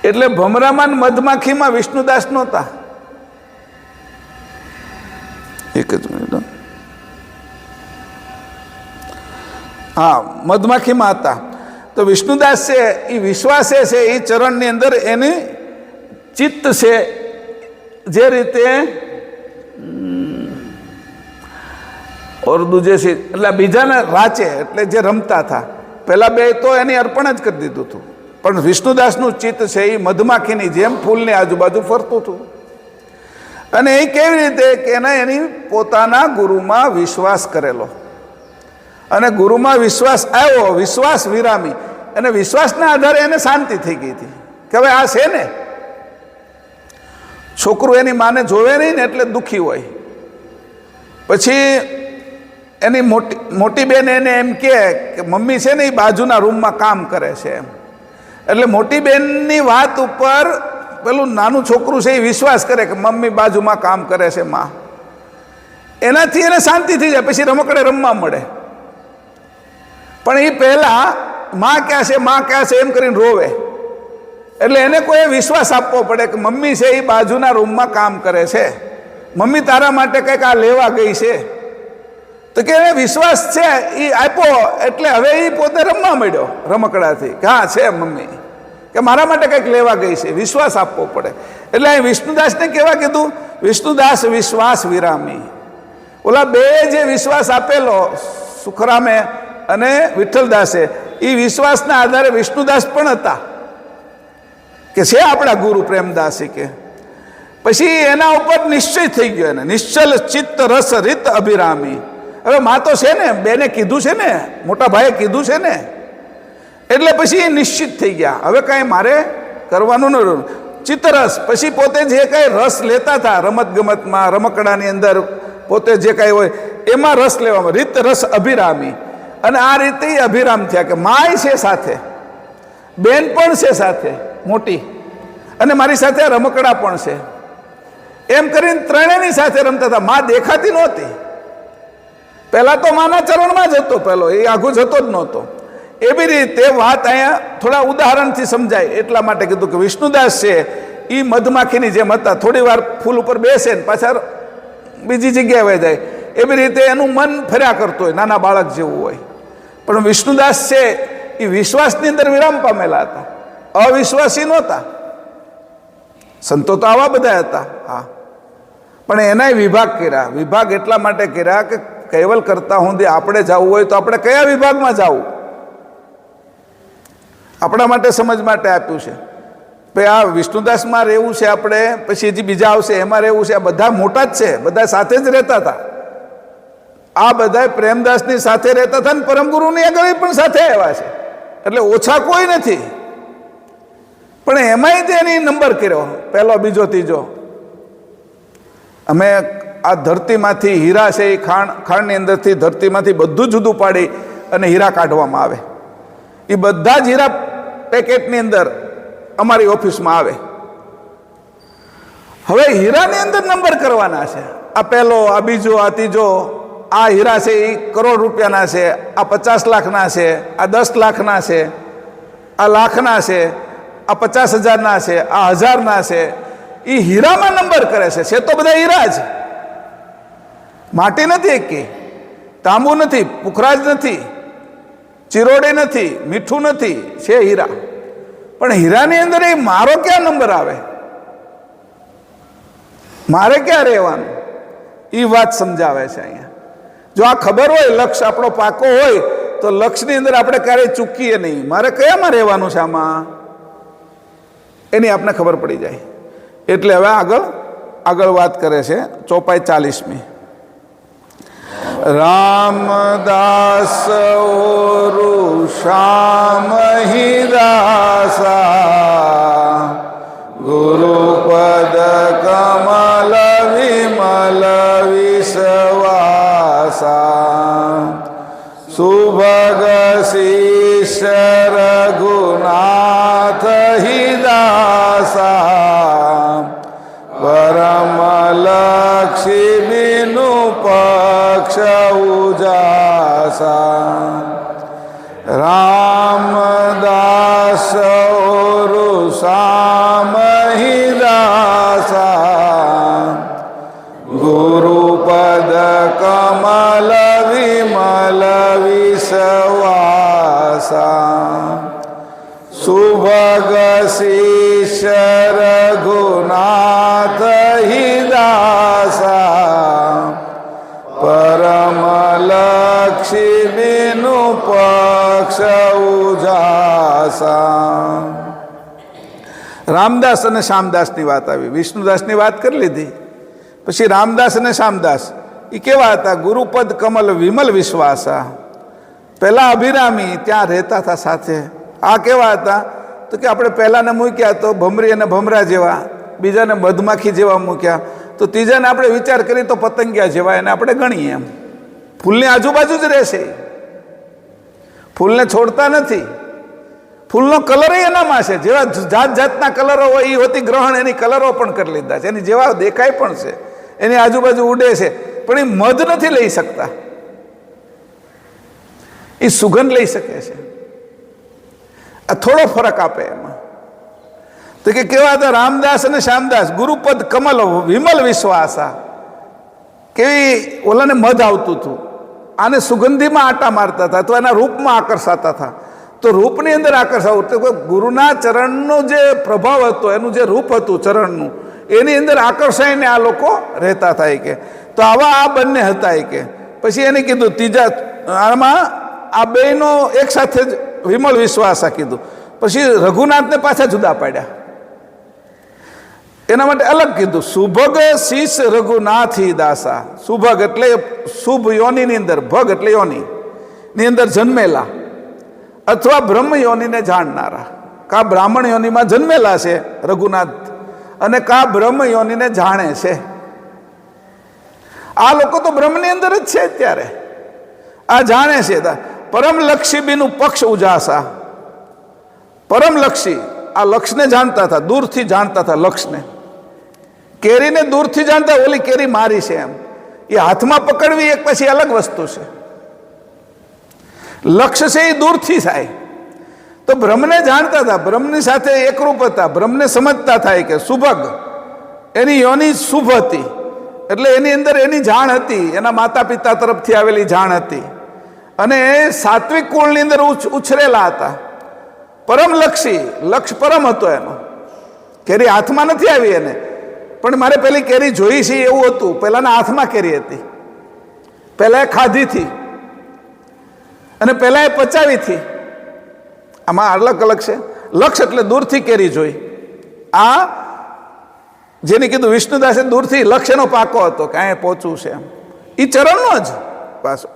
A: એટલે ભમરામાં મધમાખીમાં વિષ્ણુદાસ નહોતા. એક જ મિનિટ. હા, મધમાખીમાં હતા. તો વિષ્ણુદાસ છે એ વિશ્વાસે છે એ ચરણની અંદર એની ચિત્ત છે. જે રીતે ઓર દૂજે છે એટલે બીજાને રાચે, એટલે જે રમતા હતા પહેલા બે તો એની અર્પણ જ કરી દીધું હતું. પણ વિષ્ણુદાસનું ચિત્ત છે એ મધમાખીની જેમ ફૂલની આજુબાજુ ફરતું હતું. અને એ કેવી રીતે કે એની પોતાના ગુરુમાં વિશ્વાસ કરેલો, અને ગુરુમાં વિશ્વાસ આવ્યો, વિશ્વાસ વિરામી. અને વિશ્વાસના આધારે એને શાંતિ થઈ ગઈ હતી કે હવે આ છે ને. છોકરું એની માને જોવે નહીં ને એટલે દુઃખી હોય. પછી એની મોટી બેન એને એમ કે મમ્મી છે ને એ બાજુના રૂમમાં કામ કરે છે એમ. એટલે મોટી બેનની વાત ઉપર પેલું નાનું છોકરું છે એ વિશ્વાસ કરે કે મમ્મી બાજુમાં કામ કરે છે માં. એનાથી એને શાંતિ થઈ જાય, પછી રમકડે રમવા મળે. પણ એ પહેલા માં ક્યાં છે માં ક્યાં છે એમ કરીને રોવે. એટલે એને કોઈ વિશ્વાસ આપવો પડે કે મમ્મી છે એ બાજુના રૂમમાં કામ કરે છે, મમ્મી તારા માટે કંઈક આ લેવા ગઈ છે. તો કે એને વિશ્વાસ છે એ આપ્યો, એટલે હવે એ પોતે રમવા માંડ્યો રમકડાથી કે હા છે મમ્મી, કે મારા માટે કંઈક લેવા ગઈ છે. વિશ્વાસ આપવો પડે. એટલે અહીં વિષ્ણુદાસને કેવા કીધું? વિષ્ણુદાસ વિશ્વાસ વિરામી. ઓલા બે જે વિશ્વાસ આપેલો સુખરામે અને વિઠ્ઠલદાસે, એ વિશ્વાસના આધારે વિષ્ણુદાસ પણ હતા કે છે આપણા ગુરુ પ્રેમદાસી. કે પછી એના ઉપર નિશ્ચય થઈ ગયો એને, નિશ્ચલ ચિત્ત રસ રીત અભિરામી. હવે માં તો છે ને, બેને કીધું છે ને, મોટા ભાઈએ કીધું છે ને, એટલે પછી એ નિશ્ચિત થઈ ગયા. હવે કાંઈ મારે કરવાનું ન. ચિત્તરસ પછી પોતે જે કાંઈ રસ લેતા હતા રમતગમતમાં, રમકડાની અંદર પોતે જે કાંઈ હોય એમાં રસ લેવામાં, રીત રસ અભિરામી. અને આ રીતે અભિરામ થયા કે માય છે સાથે, બેન પણ છે સાથે મોટી, અને મારી સાથે રમકડા પણ છે. એમ કરીને ત્રણેયની સાથે રમતા હતા. માં દેખાતી નહોતી, પહેલા તો માના ચરણમાં જ હતો, પહેલો એ આઘું જતો જ નહોતો. એવી રીતે વાત અહીંયા થોડા ઉદાહરણથી સમજાય એટલા માટે કીધું કે વિષ્ણુદાસ છે એ મધમાખીની જેમ હતા, થોડી વાર ફૂલ ઉપર બેસે ને પાછા બીજી જગ્યાએ વહી જાય. એવી રીતે એનું મન ફર્યા કરતું હોય, નાના બાળક જેવું હોય. પણ વિષ્ણુદાસ છે એ વિશ્વાસની અંદર વિરામ પામેલા હતા, અવિશ્વાસી નહોતા. સંતો તો આવા બધા હતા, હા, પણ એનાય વિભાગ કર્યા. વિભાગ એટલા માટે કર્યા કે કૈવલ કરતા સુધી આપણે જવું હોય તો આપણે કયા વિભાગમાં જવું, આપણા માટે સમજ માટે આપ્યું છે. ભાઈ આ વિષ્ણુદાસમાં રહેવું છે આપણે, પછી હજી બીજા આવશે એમાં રહેવું છે. આ બધા મોટા જ છે, બધા સાથે જ રહેતા હતા. આ બધા પ્રેમદાસની સાથે રહેતા હતા ને પરમગુરુની આગળ પણ સાથે આવ્યા છે, એટલે ઓછા કોઈ નથી. પણ એમાંય તેની નંબર કર્યો, પહેલો, બીજો, ત્રીજો. અમે આ ધરતીમાંથી હીરા છે એ ખાણની અંદરથી ધરતીમાંથી બધું જુદું પાડી અને હીરા કાઢવામાં આવે. એ બધા જ હીરા પેકેટની અંદર અમારી ઓફિસમાં આવે. હવે હીરાની અંદર નંબર કરવાના છે. આ પહેલો, આ બીજો, આ ત્રીજો. આ હીરા છે એ કરોડ રૂપિયાના છે, આ 50 લાખના છે, આ 10 લાખના છે, આ લાખના છે, આ 50,000ના છે, આ 1000ના છે. એ હીરામાં નંબર કરે છે તો બધા હીરા જ. માટી નથી, એકી તાંબુ નથી, પુખરાજ નથી, ચિરોડી નથી, મીઠું નથી, છે હીરા. પણ હીરાની અંદર એ મારો ક્યાં નંબર આવે, મારે ક્યાં રહેવાનું, એ વાત સમજાવે છે અહીંયા. જો આ ખબર હોય, લક્ષ્ય આપણો પાકો હોય, તો લક્ષ્યની અંદર આપણે ક્યારેય ચૂકીએ નહીં. મારે કયામાં રહેવાનું છે આમાં, એની આપણે ખબર પડી જાય. એટલે હવે આગળ વાત કરે છે ચોપાઈ 40મી. રામદાસ ઓરુ શ્યામ દાસા, ગુરુપદ કમલ વિમલ વિશ્વાસા, સુભગ શિષ્ય રઘુનાથ દાસા, પરમ લક્ષી બિનુ પક્ષ ઉજાસા. રામદાસ ઓરુ શ્યામ દાસા, ગુરુપદ કમલ વિમલ વિશ્વાસા, સુભગ શિષ્ય રઘુનાથ દાસા, પરમ લક્ષી બિનુ પક્ષ ઉજાસા. રામદાસ અને શ્યામદાસની વાત આવી. વિષ્ણુદાસની વાત કરી લીધી, પછી રામદાસ અને શ્યામદાસ એ કેવા હતા? ગુરુપદ કમલ વિમલ વિશ્વાસા. પહેલા અભિરામી ત્યાં રહેતા હતા સાથે. આ કેવા હતા? તો કે આપણે પહેલાને મૂક્યા તો ભમરી અને ભમરા જેવા, બીજાને મધમાખી જેવા મૂક્યા, તો ત્રીજાને આપણે વિચાર કરીએ તો પતંગિયા જેવા એને આપણે ગણીએ. એમ ફૂલની આજુબાજુ જ રહેશે, ફૂલને છોડતા નથી. ફૂલનો કલર એનામાં છે, જેવા જાત જાતના કલરો હોય એ હોતી ગ્રહણ એની કલરો પણ કરી લીધા છે, એની જેવા દેખાય પણ છે, એની આજુબાજુ ઉડે છે, પણ એ મધ નથી લઈ શકતા. એ સુગંધ લઈ શકે છે. આ થોડો ફરક આપે એમાં. તો કે કેવા હતા રામદાસ અને શ્યામદાસ? ગુરુપદ કમલ વિમલ વિશ્વાસા. કેવી ઓલાને મધ આવતું હતું, આને સુગંધીમાં આટા મારતા હતા અથવા એના રૂપમાં આકર્ષાતા હતા. તો રૂપની અંદર આકર્ષાવું તો ગુરુના ચરણનો જે પ્રભાવ હતો, એનું જે રૂપ હતું ચરણનું, એની અંદર આકર્ષાઈને આ લોકો રહેતા હતા. કે તો આવા આ બંને હતા. કે પછી એને કીધું ત્રીજા આમાં આ બેનો એક સાથે જ વિમલ વિશ્વાસા કીધું. પછી રઘુનાથને પાછા જુદા પાડ્યા, એના માટે અલગ કીધું. સુભગ શીશ રઘુનાથી દાસા. સુભગ એટલે શુભ યોનિની અંદર, ભગ એટલે યોની ની અંદર જન્મેલા, અથવા બ્રહ્મ યોનિને જાણનારા. કા બ્રાહ્મણ યોનિમાં જન્મેલા છે રઘુનાથ, અને કા બ્રહ્મ યોનિને જાણે છે. આ લોકો તો બ્રહ્મની અંદર જ છે અત્યારે, આ જાણે છે. પરમલક્ષી બીનું પક્ષ ઉજાસા. પરમલક્ષી આ લક્ષને જાણતા હતા, દૂરથી જાણતા હતા લક્ષને. કેરીને દૂરથી જાણતા, ઓલી કેરી મારી છે એમ. એ હાથમાં પકડવી એક પછી અલગ વસ્તુ છે. લક્ષ્ય છે એ દૂરથી થાય. તો બ્રહ્મને જાણતા હતા, બ્રહ્મની સાથે એકરૂપ હતા, બ્રહ્મને સમજતા થાય કે સુભગ એની યોની શુભ હતી, એટલે એની અંદર એની જાણ હતી, એના માતા પિતા તરફથી આવેલી જાણ હતી, અને એ સાત્વિક કુળની અંદર ઉછરેલા હતા. પરમલક્ષી, લક્ષ પરમ હતો એનો. કેરી હાથમાં નથી આવી એને, પણ મારે પેલી કેરી જોઈ છે એવું હતું. પહેલાના હાથમાં કેરી હતી, પહેલા એ ખાધી હતી અને પહેલા એ પચાવી હતી. આમાં અલગ અલગ છે. લક્ષ એટલે દૂરથી કેરી જોઈ. આ જેને કીધું વિષ્ણુદાસે દૂરથી લક્ષ્યનો પાકો હતો કે અહીંયા પહોંચવું છે એમ, એ ચરણનો જ પાછો.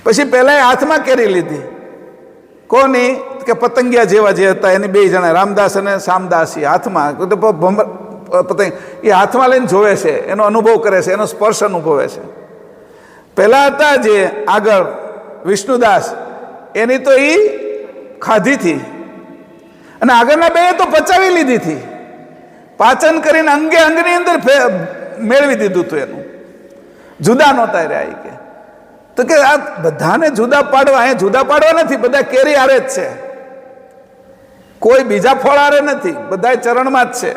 A: પછી પહેલા એ હાથમાં કેરી લીધી. કોની? કે પતંગિયા જેવા જે હતા એની બે જણા, રામદાસ અને શામદાસ, એ હાથમાં પતંગ એ હાથમાં લઈને જોવે છે, એનો અનુભવ કરે છે, એનો સ્પર્શ અનુભવે છે. પહેલા હતા જે આગળ વિષ્ણુદાસ, એની તો એ ખાધી હતી, અને આગળના બે તો પચાવી લીધી હતી. પાચન કરીને અંગે અંગની અંદર મેળવી દીધું હતું એનું. જુદા નહોતા રહ્યા કે. તો કે આ બધાને જુદા પાડવા, અહીંયા જુદા પાડવા નથી, બધા કેરી આરે જ છે, કોઈ બીજા ફળ આરે નથી, બધા ચરણમાં જ છે,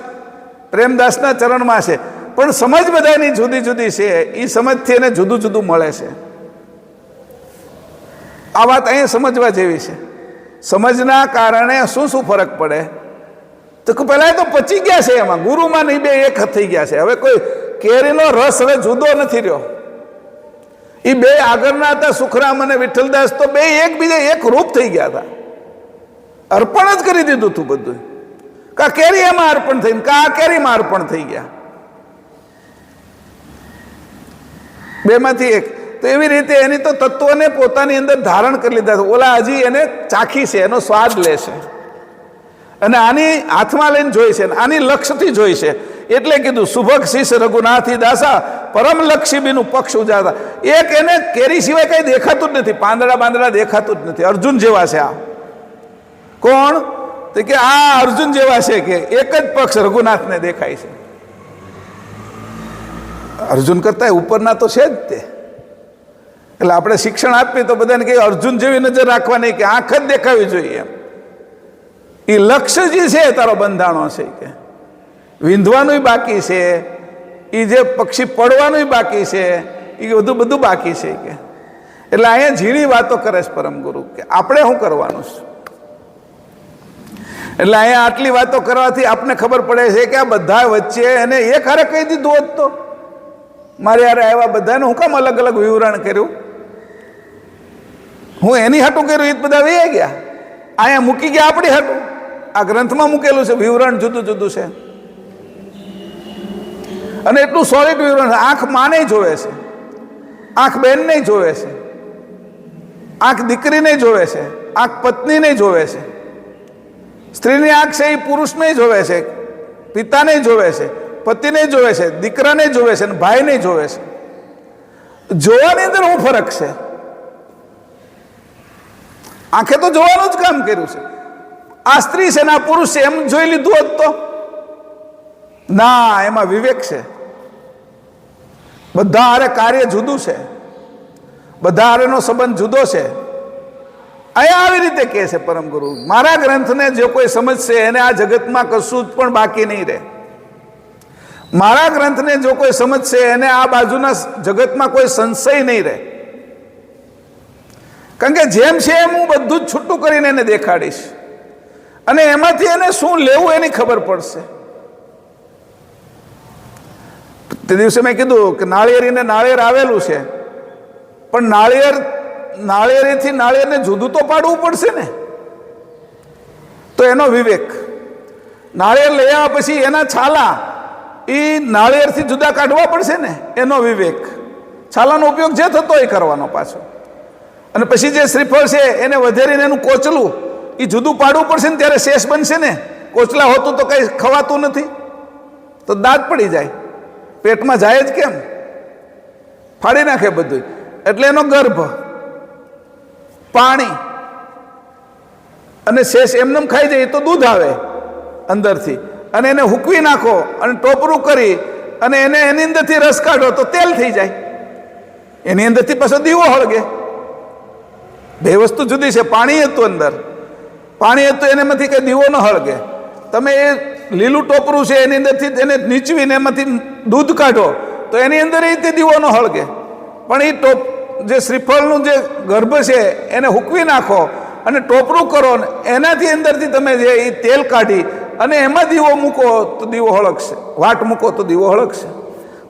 A: પ્રેમદાસના ચરણમાં છે. પણ સમજ બધાની જુદી જુદી છે, એ સમજથી એને જુદું જુદું મળે છે. આ વાત અહીંયા સમજવા જેવી છે. સમજના કારણે શું શું ફરક પડે? તો પહેલા તો પચી ગયા છે એમાં, ગુરુમાં નહીં, બે એક થઈ ગયા છે. હવે કોઈ કેરીનો રસ હવે જુદો નથી રહ્યો. એ બે આગળના હતા, સુખરામ અને વિઠ્ઠલદાસ, તો બે એકબીજા એક રૂપ થઈ ગયા હતા. અર્પણ જ કરી દીધું હતું બધું. કા કેરી એમાં અર્પણ થઈ, કા કેરીમાં અર્પણ થઈ ગયા, બેમાંથી એક. તો એવી રીતે એની તો તત્વને પોતાની અંદર ધારણ કરી લીધા છે. ઓલા હજી એને ચાખી છે, એનો સ્વાદ લે છે, અને આની હાથમાં લઈને જોઈ છે, આની લક્ષ્યથી જોઈ છે. એટલે કીધું સુભગ શિષ રઘુનાથી દાસા પરમ લક્ષી બીનું પક્ષ ઉજાતા. એક એને કેરી સિવાય કઈ દેખાતું જ નથી, પાંદડા બાંદડા દેખાતું જ નથી. અર્જુન જેવા છે આ. કોણ? તો કે આ અર્જુન જેવા છે કે એક જ પક્ષ રઘુનાથને દેખાય છે. અર્જુન કરતા ઉપરના તો છે જ તે. એટલે આપણે શિક્ષણ આપીએ તો બધાને કહીએ અર્જુન જેવી નજર રાખવાની, કે આંખ જ દેખાવી જોઈએ એમ. એ લક્ષ્ય જે છે તારો બંધાણો છે, કે વિંધવાનું બાકી છે, એ જે પક્ષી પડવાનું બાકી છે, એ બધું બાકી છે કે. એટલે અહીંયા ઝીણી વાતો કરે છે પરમ ગુરુ, કે આપણે શું કરવાનું છે. એટલે અહીંયા આટલી વાતો કરવાથી આપને ખબર પડે છે કે આ બધા વચ્ચે એને એક હારે કહી દીધું હોત તો, મારે યાર આવ્યા બધાને હું કામ અલગ અલગ વિવરણ કર્યું, હું એની હાટું કર્યું, એ બધા વહી ગયા, અહીંયા મૂકી ગયા આપણી હાટું. આ ગ્રંથમાં મૂકેલું છે, વિવરણ જુદું જુદું છે, અને એટલું સોલિડ વિવરણ. આંખ માને જોવે છે, આંખ બેનને જોવે છે, આંખ દીકરીને જોવે છે, આંખ પત્નીને જોવે છે, સ્ત્રીની આંખ છે એ પુરુષને જોવે છે, પિતાને જોવે છે, પતિને જોવે છે, દીકરાને જોવે છે, અને ભાઈને જોવે છે. જોવાની અંદર શું ફરક છે? આંખે તો જોવાનું જ કામ કર્યું છે. આ સ્ત્રી છે ને આ પુરુષ છે એમ જોઈ લીધું હોત તો ના, એમાં વિવેક છે. બધા હારે કાર્ય જુદું છે, બધા હારેનો સંબંધ જુદો છે. અહીંયા આવી રીતે કહે છે પરમ ગુરુ, મારા ગ્રંથને જે કોઈ સમજશે એને આ જગતમાં કશું જ પણ બાકી નહીં રહે. મારા ગ્રંથને જો કોઈ સમજશે એને આ બાજુના જગતમાં કોઈ સંશય નહીં રહે. કારણ કે જેમ છે એમ હું બધું જ છૂટું કરીને એને દેખાડીશ, અને એમાંથી એને શું લેવું એની ખબર પડશે. તે દિવસે મેં કીધું કે નાળિયેરીને નાળિયેર આવેલું છે, પણ નાળિયેરીથી નાળિયેરને જુદું તો પાડવું પડશે ને. તો એનો વિવેક, નાળિયેર લઈ આવ્યા પછી એના છાલા એ નાળિયેરથી જુદા કાઢવા પડશે ને, એનો વિવેક. છાલાનો ઉપયોગ જે થતો એ કરવાનો પાછો, અને પછી જે શ્રીફળ છે એને વધેરીને એનું કોચલું એ જુદું પાડવું પડશે ને, ત્યારે શેષ બનશે ને. કોચલા હોતું તો કંઈ ખવાતું નથી, તો દાંત પડી જાય, પેટમાં જાય જ કેમ, ફાડી નાખે બધું. એટલે એનો ગર્ભ, પાણી અને શેષ એમને ખાઈ જાય તો દૂધ આવે અંદરથી, અને એને હૂકવી નાખો અને ટોપરું કરી અને એને એની અંદરથી રસ કાઢો તો તેલ થઈ જાય, એની અંદરથી પાછો દીવો હળગે. બે વસ્તુ જુદી છે. પાણી હતું અંદર, પાણી હતું એનામાંથી કંઈ દીવો ન હળગે. તમે એ લીલું ટોપરું છે એની અંદરથી એને નીચવીને એમાંથી દૂધ કાઢો તો એની અંદર એ તે દીવો ન હળગે. પણ એ જે શ્રીફળનું જે ગર્ભ છે એને હૂકવી નાખો અને ટોપરું કરો ને એનાથી અંદરથી તમે જે એ તેલ કાઢી અને એમાં દીવો મૂકો તો દીવો હળગશે, વાટ મૂકો તો દીવો હળગશે.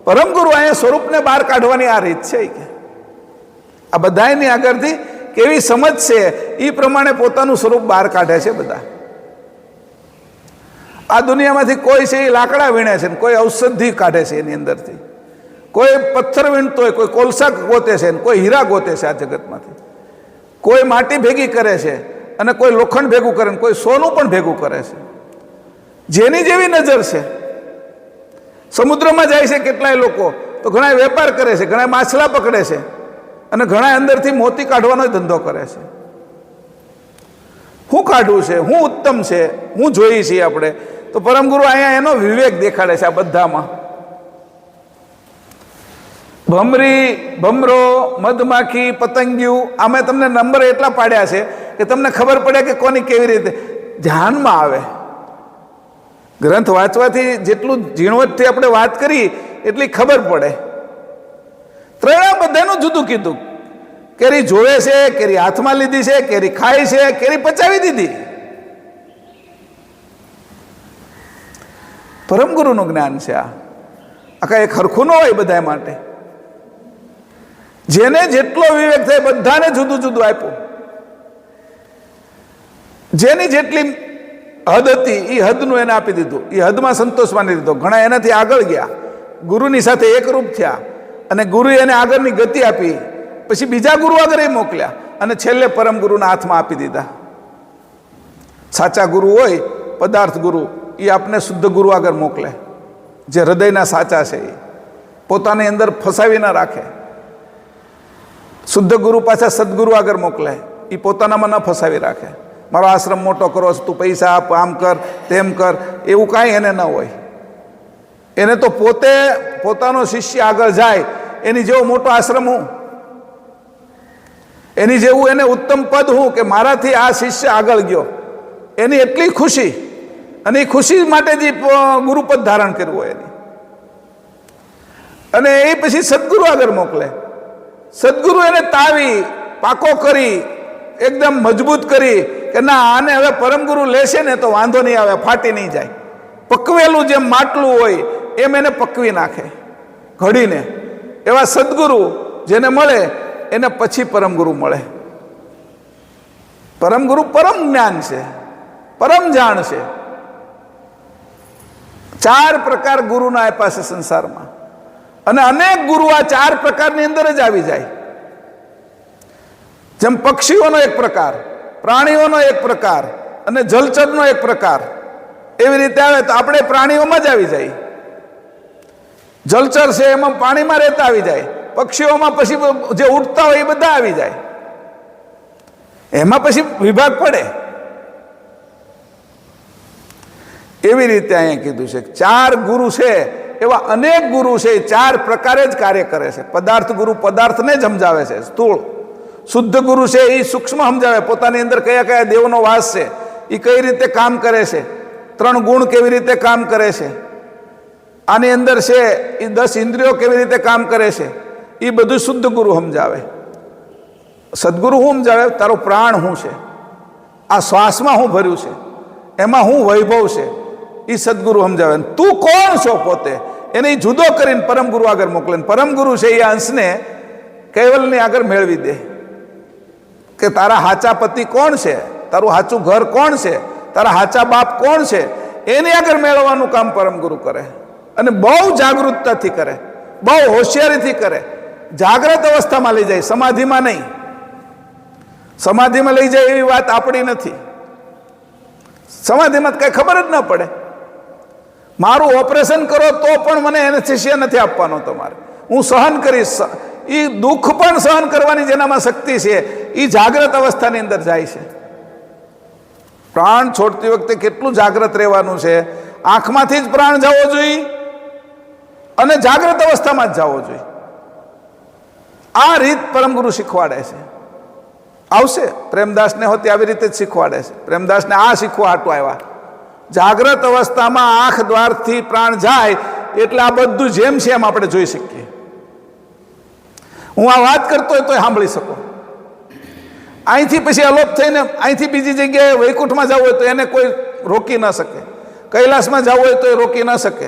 A: પરમગુરુ અહીંયા સ્વરૂપને બહાર કાઢવાની આ રીત છે કે આ બધાની આગળથી કેવી સમજ છે એ પ્રમાણે પોતાનું સ્વરૂપ બહાર કાઢે છે બધા. આ દુનિયામાંથી કોઈ છે એ લાકડા વીણે છે, કોઈ ઔષધિ કાઢે છે એની અંદરથી, કોઈ પથ્થર વીણતો હોય, કોઈ કોલસા ગોતે છે, કોઈ હીરા ગોતે છે આ જગતમાંથી, કોઈ માટી ભેગી કરે છે અને કોઈ લોખંડ ભેગું કરે, કોઈ સોનું પણ ભેગું કરે છે. જેની જેવી નજર છે. સમુદ્રમાં જાય છે કેટલાય લોકો તો ઘણા વેપાર કરે છે, ઘણા માછલા પકડે છે અને ઘણા અંદરથી મોતી કાઢવાનો ધંધો કરે છે. શું કાઢવું છે, શું ઉત્તમ છે, હું જોઈએ છીએ આપણે તો પરમગુરુ અહીંયા એનો વિવેક દેખાડે છે આ બધામાં. ભમરી, ભમરો, મધમાખી, પતંગિયું, આમે તમને નંબર એટલા પાડ્યા છે કે તમને ખબર પડે કે કોની કેવી રીતે ધ્યાનમાં આવે. ગ્રંથ વાંચવાથી જેટલું ઝીણવટથી આપણે વાત કરી એટલી ખબર પડે. ત્રણે બધાનું જુદું કીધું. કેરી જોવે છે, કેરી હાથમાં લીધી છે, કેરી ખાય છે, કેરી પચાવી દીધી. પરમગુરુનું જ્ઞાન છે આ. કાંઈ એક હરખું ન હોય બધા માટે. જેને જેટલો વિવેક થાય બધાને જુદું જુદું આપ્યું. જેની જેટલી હદ હતી એ હદનું એને આપી દીધું, એ હદમાં સંતોષ માની દીધો. ઘણા એનાથી આગળ ગયા, ગુરુની સાથે એકરૂપ થયા અને ગુરુએ એને આગળની ગતિ આપી. પછી બીજા ગુરુ આગળ એ મોકલ્યા અને છેલ્લે પરમ ગુરુના હાથમાં આપી દીધા. સાચા ગુરુ હોય, પદાર્થ ગુરુ, એ આપને શુદ્ધ ગુરુ આગળ મોકલે, જે હૃદયના સાચા છે એ પોતાની અંદર ફસાવી ના રાખે. શુદ્ધ ગુરુ પાછા સદગુરુ આગળ મોકલે, એ પોતાનામાં ન ફસાવી રાખે. મારો આશ્રમ મોટો કરો, તું પૈસા આપ, આમ કર, તેમ કર, એવું કાંઈ એને ન હોય. એને તો પોતે પોતાનો શિષ્ય આગળ જાય એની જેવો મોટો આશ્રમ હું, એની જેવું એને ઉત્તમ પદ હું કે મારાથી આ શિષ્ય આગળ ગયો, એની એટલી ખુશી. અને એ ખુશી માટે જ ગુરુપદ ધારણ કરવું હોય એની. અને એ પછી સદગુરુ આગળ મોકલે. સદગુરુ એને તાવી પાકો કરી એકદમ મજબૂત કરી કે ના આને હવે પરમગુરુ લેશે ને તો વાંધો નહીં આવે, ફાટી નહીં જાય. પકવેલું જેમ માટલું હોય એમ એને પકવી નાખે ઘડીને. એવા સદગુરુ જેને મળે એને પછી પરમગુરુ મળે. પરમગુરુ પરમ જ્ઞાન છે, પરમ જાણ છે. 4 પ્રકાર ગુરુના આપ્યા છે સંસારમાં અને અનેક ગુરુ આ 4 પ્રકારની અંદર જ આવી જાય. જેમ પક્ષીઓનો એક પ્રકાર, પ્રાણીઓનો એક પ્રકાર અને જલચરનો એક પ્રકાર, એવી રીતે આવે તો આપણે પ્રાણીઓમાં જ આવી જાય. જલચર છે એમાં પાણીમાં રહેતા આવી જાય, પક્ષીઓમાં પછી જે ઉડતા હોય એ બધા આવી જાય. એમાં પછી વિભાગ પડે. એવી રીતે અહીંયા કીધું છે 4 ગુરુ છે, એવા અનેક ગુરુ છે, 4 પ્રકારે જ કાર્ય કરે છે. પદાર્થ ગુરુ પદાર્થને જ સમજાવે છે સ્થૂળ. શુદ્ધ ગુરુ છે એ સૂક્ષ્મ સમજાવે, પોતાની અંદર કયા કયા દેવનો વાસ છે, એ કઈ રીતે કામ કરે છે, 3 ગુણ કેવી રીતે કામ કરે છે, આની અંદર છે એ 10 ઇન્દ્રિયો કેવી રીતે કામ કરે છે, એ બધું શુદ્ધ ગુરુ સમજાવે. સદગુરુ શું સમજાવે? તારો પ્રાણ શું છે, આ શ્વાસમાં શું ભર્યું છે, એમાં શું વૈભવ છે, એ સદગુરુ સમજાવે. તું કોણ છો પોતે એને જુદો કરીને પરમગુરુ આગળ મોકલે. પરમગુરુ છે એ અંશને કૈવલની આગળ મેળવી દે કે તારા હાચા પતિ કોણ છે, તારું હાચું ઘર કોણ છે, તારા હાચા બાપ કોણ છે, એની આગળ મેળવવાનું કામ પરમગુરુ કરે. અને બહુ જાગૃતતાથી કરે, બહુ હોશિયારીથી કરે. જાગ્રત અવસ્થામાં લઈ જાય, સમાધિમાં નહીં. સમાધિમાં લઈ જાય એવી વાત આપણી નથી. સમાધિમાં કઈ ખબર જ ન પડે. મારું ઓપરેશન કરો તો પણ મને એનેસ્થેસિયા નથી આપવાનો તમારે, હું સહન કરીશ. એ દુઃખ પણ સહન કરવાની જેનામાં શક્તિ છે એ જાગ્રત અવસ્થાની અંદર જાય છે. પ્રાણ છોડતી વખતે કેટલું જાગ્રત રહેવાનું છે. આંખમાંથી જ પ્રાણ જવો જોઈએ અને જાગ્રત અવસ્થામાં જ જવો જોઈએ. આ રીત પરમગુરુ શીખવાડે છે. આવશે પ્રેમદાસને હોતી આવી રીતે જ શીખવાડે છે. પ્રેમદાસને આ શીખવા હાટું આવ્યા. જાગ્રત અવસ્થામાં આંખ દ્વારથી પ્રાણ જાય એટલે આ બધું જેમ છે એમ આપણે જોઈ શકીએ. હું આ વાત કરતો હોય તો સાંભળી શકો. અહીંથી પછી અલોપ થઈને અહીંથી બીજી જગ્યાએ વૈકુંઠમાં જવું હોય તો એને કોઈ રોકી ન શકે. કૈલાસમાં જવું હોય તો એ રોકી ન શકે.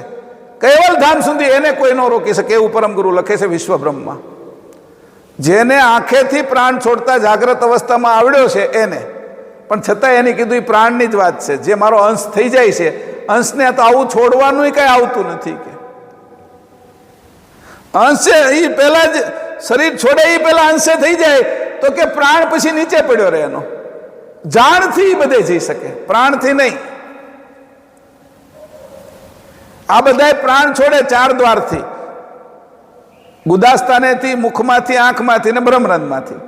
A: કૈવલ ધામ સુધી એને કોઈ ન રોકી શકે એવું પરમગુરુ લખે છે વિશ્વબ્રહ્મમાં. જેને આંખેથી પ્રાણ છોડતા જાગ્રત અવસ્થામાં આવડ્યો છે એને, પણ છતાં એને કીધું એ પ્રાણની જ વાત છે. જે મારો અંશ થઈ જાય છે, અંશને તો આવું છોડવાનું કઈ આવતું નથી કે અંશ છે એ પહેલા જ શરીર છોડે એ પહેલા અંશે થઈ જાય તો કે પ્રાણ પછી નીચે પડ્યો રહે. એનો જાણથી બધે જઈ શકે, પ્રાણથી નહીં. આ બધા પ્રાણ છોડે 4 દ્વારથી, ગુદાસ્થાનેથી, મુખમાંથી, આંખમાંથી ને બ્રહ્મરંધમાંથી.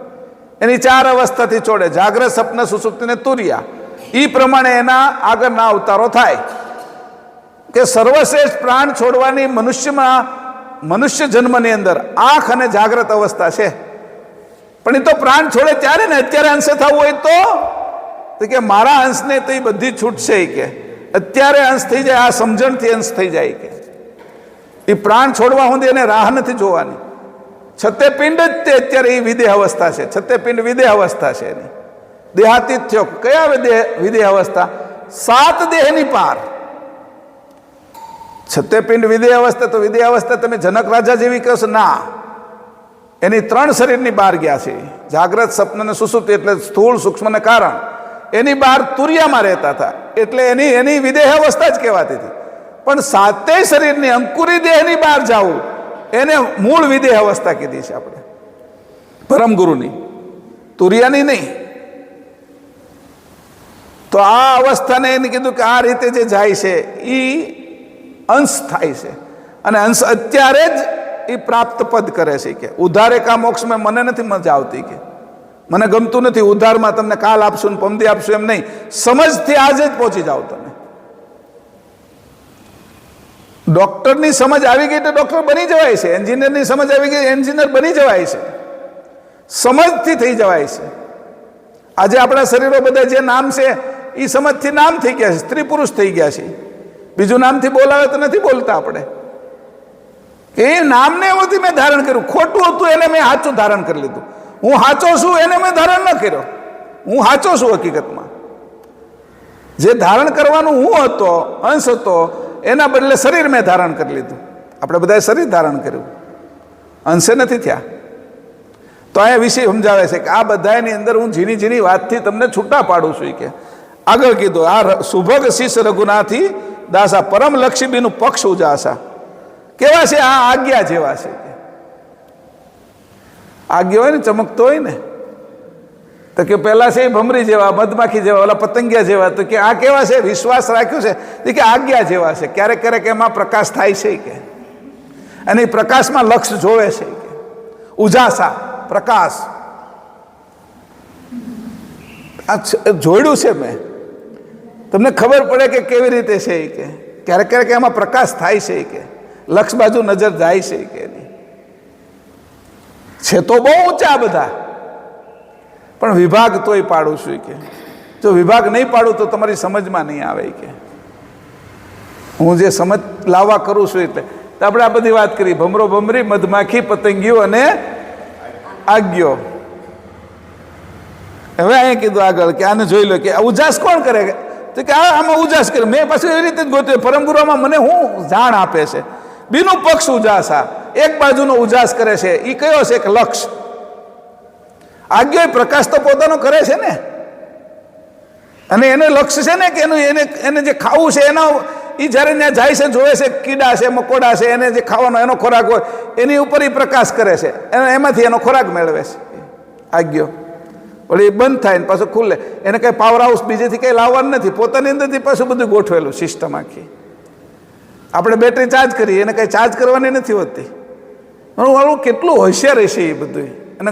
A: એની 4 અવસ્થાથી છોડે. જાગ્રત, સ્વપ્ન, સુષુપ્તિ ને તુર્યા. એ પ્રમાણે એના આગળના અવતારો થાય કે સર્વશ્રેષ્ઠ પ્રાણ છોડવાની મનુષ્ય જન્મની અંદર આંખ અને જાગ્રત અવસ્થા છે. પણ એ તો પ્રાણ છોડે ત્યારે ને. અત્યારે અંશ થવું હોય તો કે મારા અંશને તો એ બધી છૂટશે કે અત્યારે અંશ થઈ જાય. આ સમજણથી અંશ થઈ જાય કે એ પ્રાણ છોડવા સુધી એને રાહ નથી જોવાની. છતે પિંડ જ તે અત્યારે એ વિદેહ અવસ્થા છે. છતે પિંડ વિદેહ અવસ્થા છે એની. દેહાતીત થયો. કયા વિદેહ અવસ્થા? 7 દેહની પાર. છતે પિંડ વિદેહ અવસ્થા. તો વિદેહ અવસ્થા તમે જનક રાજા જેવી કહેશો? ના, એની 3 શરીરની બહાર ગયા છે. જાગ્રત, સ્વપ્ન અને સુષુપ્તિ એટલે સ્થૂળ, સૂક્ષ્મ ને કારણ. એની બહાર તુર્યામાં રહેતા હતા એટલે એની વિદેહ અવસ્થા જ કહેવાતી હતી. પણ 7 શરીરની અંકુરી દેહની બહાર જવું એને મૂળ વિદેહ અવસ્થા કીધી છે આપણે પરમગુરુની, તુર્યાની નહીં. તો આ અવસ્થાને એને કીધું કે આ રીતે જે જાય છે એ અંશ થાય છે. અને અંશ અત્યારે જ એ પ્રાપ્ત પદ કરે છે કે ઉધારે કા મોક્ષમાં મને નથી મજા આવતી કે મને ગમતું નથી. ઉધારમાં તમને કાલ આપશું ને પમદી આપશું એમ નહીં. સમજથી આજે જ પહોંચી જાઓ તમે. ડોક્ટરની સમજ આવી ગઈ તો ડોક્ટર બની જવાય છે. એન્જિનિયરની સમજ આવી ગઈ એન્જિનિયર બની જવાય છે. સમજથી થઈ જવાય છે. આજે આપણા શરીરો બધા જે નામ છે એ સમજથી નામ થઈ ગયા છે. સ્ત્રી પુરુષ થઈ ગયા છે. બીજું નામથી બોલાવે તો નથી બોલતા આપણે. એ નામને એમાંથી મેં ધારણ કર્યું. ખોટું હતું એને મેં સાચું ધારણ કરી લીધું. હું સાચો છું એને મેં ધારણ ન કર્યો. હું સાચો છું હકીકતમાં. જે ધારણ કરવાનું હું હતો, અંશ હતો, એના બદલે શરીર મેં ધારણ કરી લીધું. આપણે બધાએ શરીર ધારણ કર્યું, અંશે નથી થયા. તો અહીંયા વિષય સમજાવે છે કે આ બધાની અંદર હું ઝીણી ઝીણી વાતથી તમને છૂટા પાડું છું. કે આગળ કીધું આ સુભગ શિષ રઘુનાથી દાસા પરમ લક્ષ્મીનું પક્ષ ઉજાસા. કેવા છે? આ આજ્ઞા જેવા છે. આજ્ઞા હોય ને, ચમકતો હોય ને, તો કે પેલા છે ભમરી જેવા, મધમાખી જેવા, ઓલા પતંગિયા જેવા. તો કે આ કેવા છે? વિશ્વાસ રાખ્યો છે કે આજ્ઞા જેવા છે. ક્યારેક ક્યારેક એમાં પ્રકાશ થાય છે કે અને એ પ્રકાશમાં લક્ષ્ય જોવે છે કે ઉજાસા પ્રકાશ. આ જોડ્યું છે મેં, તમને ખબર પડે કે કેવી રીતે છે કે ક્યારેક ક્યારેક એમાં પ્રકાશ થાય છે કે લક્ષ બાજુ નજર જાય છે કે નહીં. છે તો બહુ ઊંચા બધા, પણ વિભાગ તોય પાડું છું કે જો વિભાગ નહીં પાડું તો તમારી સમજમાં નહીં આવે કે હું જે સમજ લાવવા કરું છું. એટલે તો આપણે આ બધી વાત કરી. ભમરો, ભમરી, મધમાખી, પતંગિયો અને આજ્ઞો. હવે અહીંયા કીધું આગળ કે આને જોઈ લો કે ઉજાસ કોણ કરે? તો કે આમાં ઉજાસ કરે. મેં પાછું એવી રીતે જ ગોત્યું. પરમગુરુમાં મને હું જાણ આપે છે. બીનું પક્ષ ઉજાસા, એક બાજુનો ઉજાસ કરે છે. એ કયો છે? કે લક્ષ. આજ્ઞા પ્રકાશ તો પોતાનો કરે છે ને, અને એને લક્ષ્ય છે ને કે એને જે ખાવું છે એના એ જ્યારે ત્યાં જાય છે, જોવે છે કીડા છે, મકોડા છે, એને જે ખાવાનો એનો ખોરાક હોય એની ઉપર એ પ્રકાશ કરે છે. એમાંથી એનો ખોરાક મેળવે છે. આજ્ઞો વળી બંધ થાય ને પાછું ખુલ્લે. એને કંઈ પાવર હાઉસ બીજેથી કંઈ લાવવાનું નથી. પોતાની અંદરથી પાછું બધું ગોઠવેલું સિસ્ટમ આખી. આપણે બેટરી ચાર્જ કરીએ, એને કંઈ ચાર્જ કરવાની નથી હોતી. વાળું કેટલું હોશિયાર હશે એ બધું. અને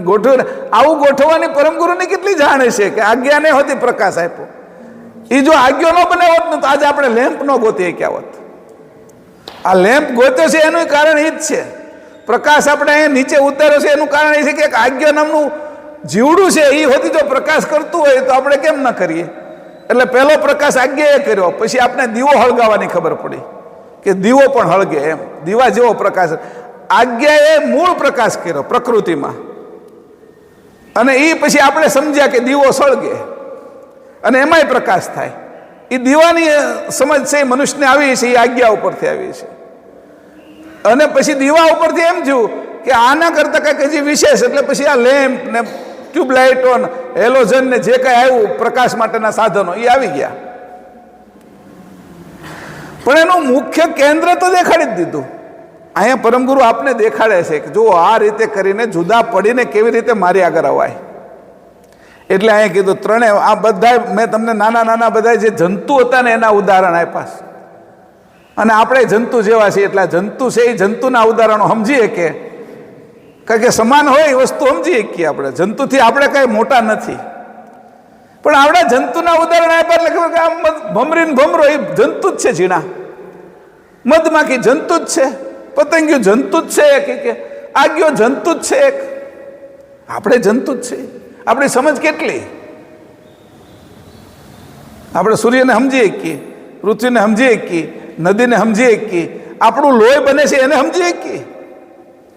A: આવું ગોઠવવાની પરમગુરુની કેટલી જાણ છે કે આજ્ઞા ને હોતી પ્રકાશ આપ્યો. એ જો આજ્ઞા ન બનાવત ને તો આજે આપણે લેમ્પ ન ગોતી ક્યાં હોત. આ લેમ્પ ગોત્યો છે એનું કારણ એ જ છે. પ્રકાશ આપણે અહીંયા નીચે ઉતાર્યો છે એનું કારણ એ છે કે એક આજ્ઞા નામનું જીવડું છે, એ હોતી જો પ્રકાશ કરતું હોય તો આપણે કેમ ન કરીએ. એટલે પહેલો પ્રકાશ આજ્ઞાએ કર્યો, પછી આપણે દીવો હળગાવવાની ખબર પડી કે દીવો પણ હળગે એમ, દીવા જેવો પ્રકાશ. આજ્ઞાએ મૂળ પ્રકાશ કર્યો પ્રકૃતિમાં, અને એ પછી આપણે સમજ્યા કે દીવો સળગે અને એમાંય પ્રકાશ થાય. એ દીવાની સમજ છે એ મનુષ્યને આવી છે, એ આજ્ઞા ઉપરથી આવી છે. અને પછી દીવા ઉપરથી એમ થયું કે આના કરતાં કંઈક હજી વિશેષ, એટલે પછી આ લેમ્પ ને ટ્યુબલાઇટો હેલોજન ને જે કંઈ આવ્યું પ્રકાશ માટેના સાધનો એ આવી ગયા. પણ એનું મુખ્ય કેન્દ્ર તો દેખાડી જ દીધું. અહીંયા પરમગુરુ આપને દેખાડે છે કે જો આ રીતે કરીને જુદા પડીને કેવી રીતે મારી આગળ અવાય. એટલે અહીંયા કીધું ત્રણેય, આ બધા મેં તમને નાના નાના બધા જે જંતુ હતા ને એના ઉદાહરણ આપ્યા છે. અને આપણે જંતુ જેવા છીએ, એટલે જંતુ છે એ જંતુના ઉદાહરણો સમજીએ કે કારણ કે સમાન હોય એ વસ્તુ સમજીએ કે આપણે જંતુથી આપણે કાંઈ મોટા નથી. પણ આપણે જંતુના ઉદાહરણ આપ્યા એટલે ખબર કે આમ ભમરીને ભમરો એ જંતુ જ છે, ઝીણા મધમાખી જંતુ જ છે, પતંગિયું જંતુ જ છે, કે આગિયો જંતુ જ છે એક. આપણે જંતુ જ છે. આપણી સમજ કેટલી? આપણે સૂર્યને સમજીએ શકીએ, પૃથ્વીને સમજીએ શકીએ, નદીને સમજીએ શકીએ, આપણું લોહી બને છે એને સમજીએ શકીએ,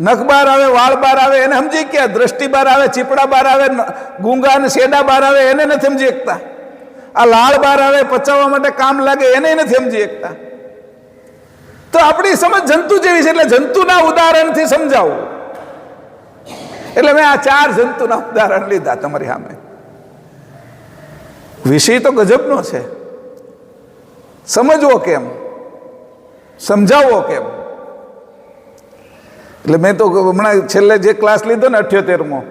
A: નખ બહાર આવે, વાળ બહાર આવે એને સમજી શકીએ, દ્રષ્ટિ બહાર આવે, ચીપડા બહાર આવે, ગુંગા અને શેડા બહાર આવે એને નથી સમજી શકતા. આ લાળ બહાર આવે, પચાવવા માટે કામ લાગે એને નથી સમજી શકતા. તો આપણી સમજ જંતુ જેવી છે, એટલે જંતુના ઉદાહરણથી સમજાવું. એટલે મેં આ 4 જંતુના ઉદાહરણ લીધા તમારી સામે. વિષય તો ગજબનો છે, સમજવો કેમ, સમજાવવો કેમ. એટલે મેં તો હમણાં છેલ્લે જે ક્લાસ લીધો ને 78મો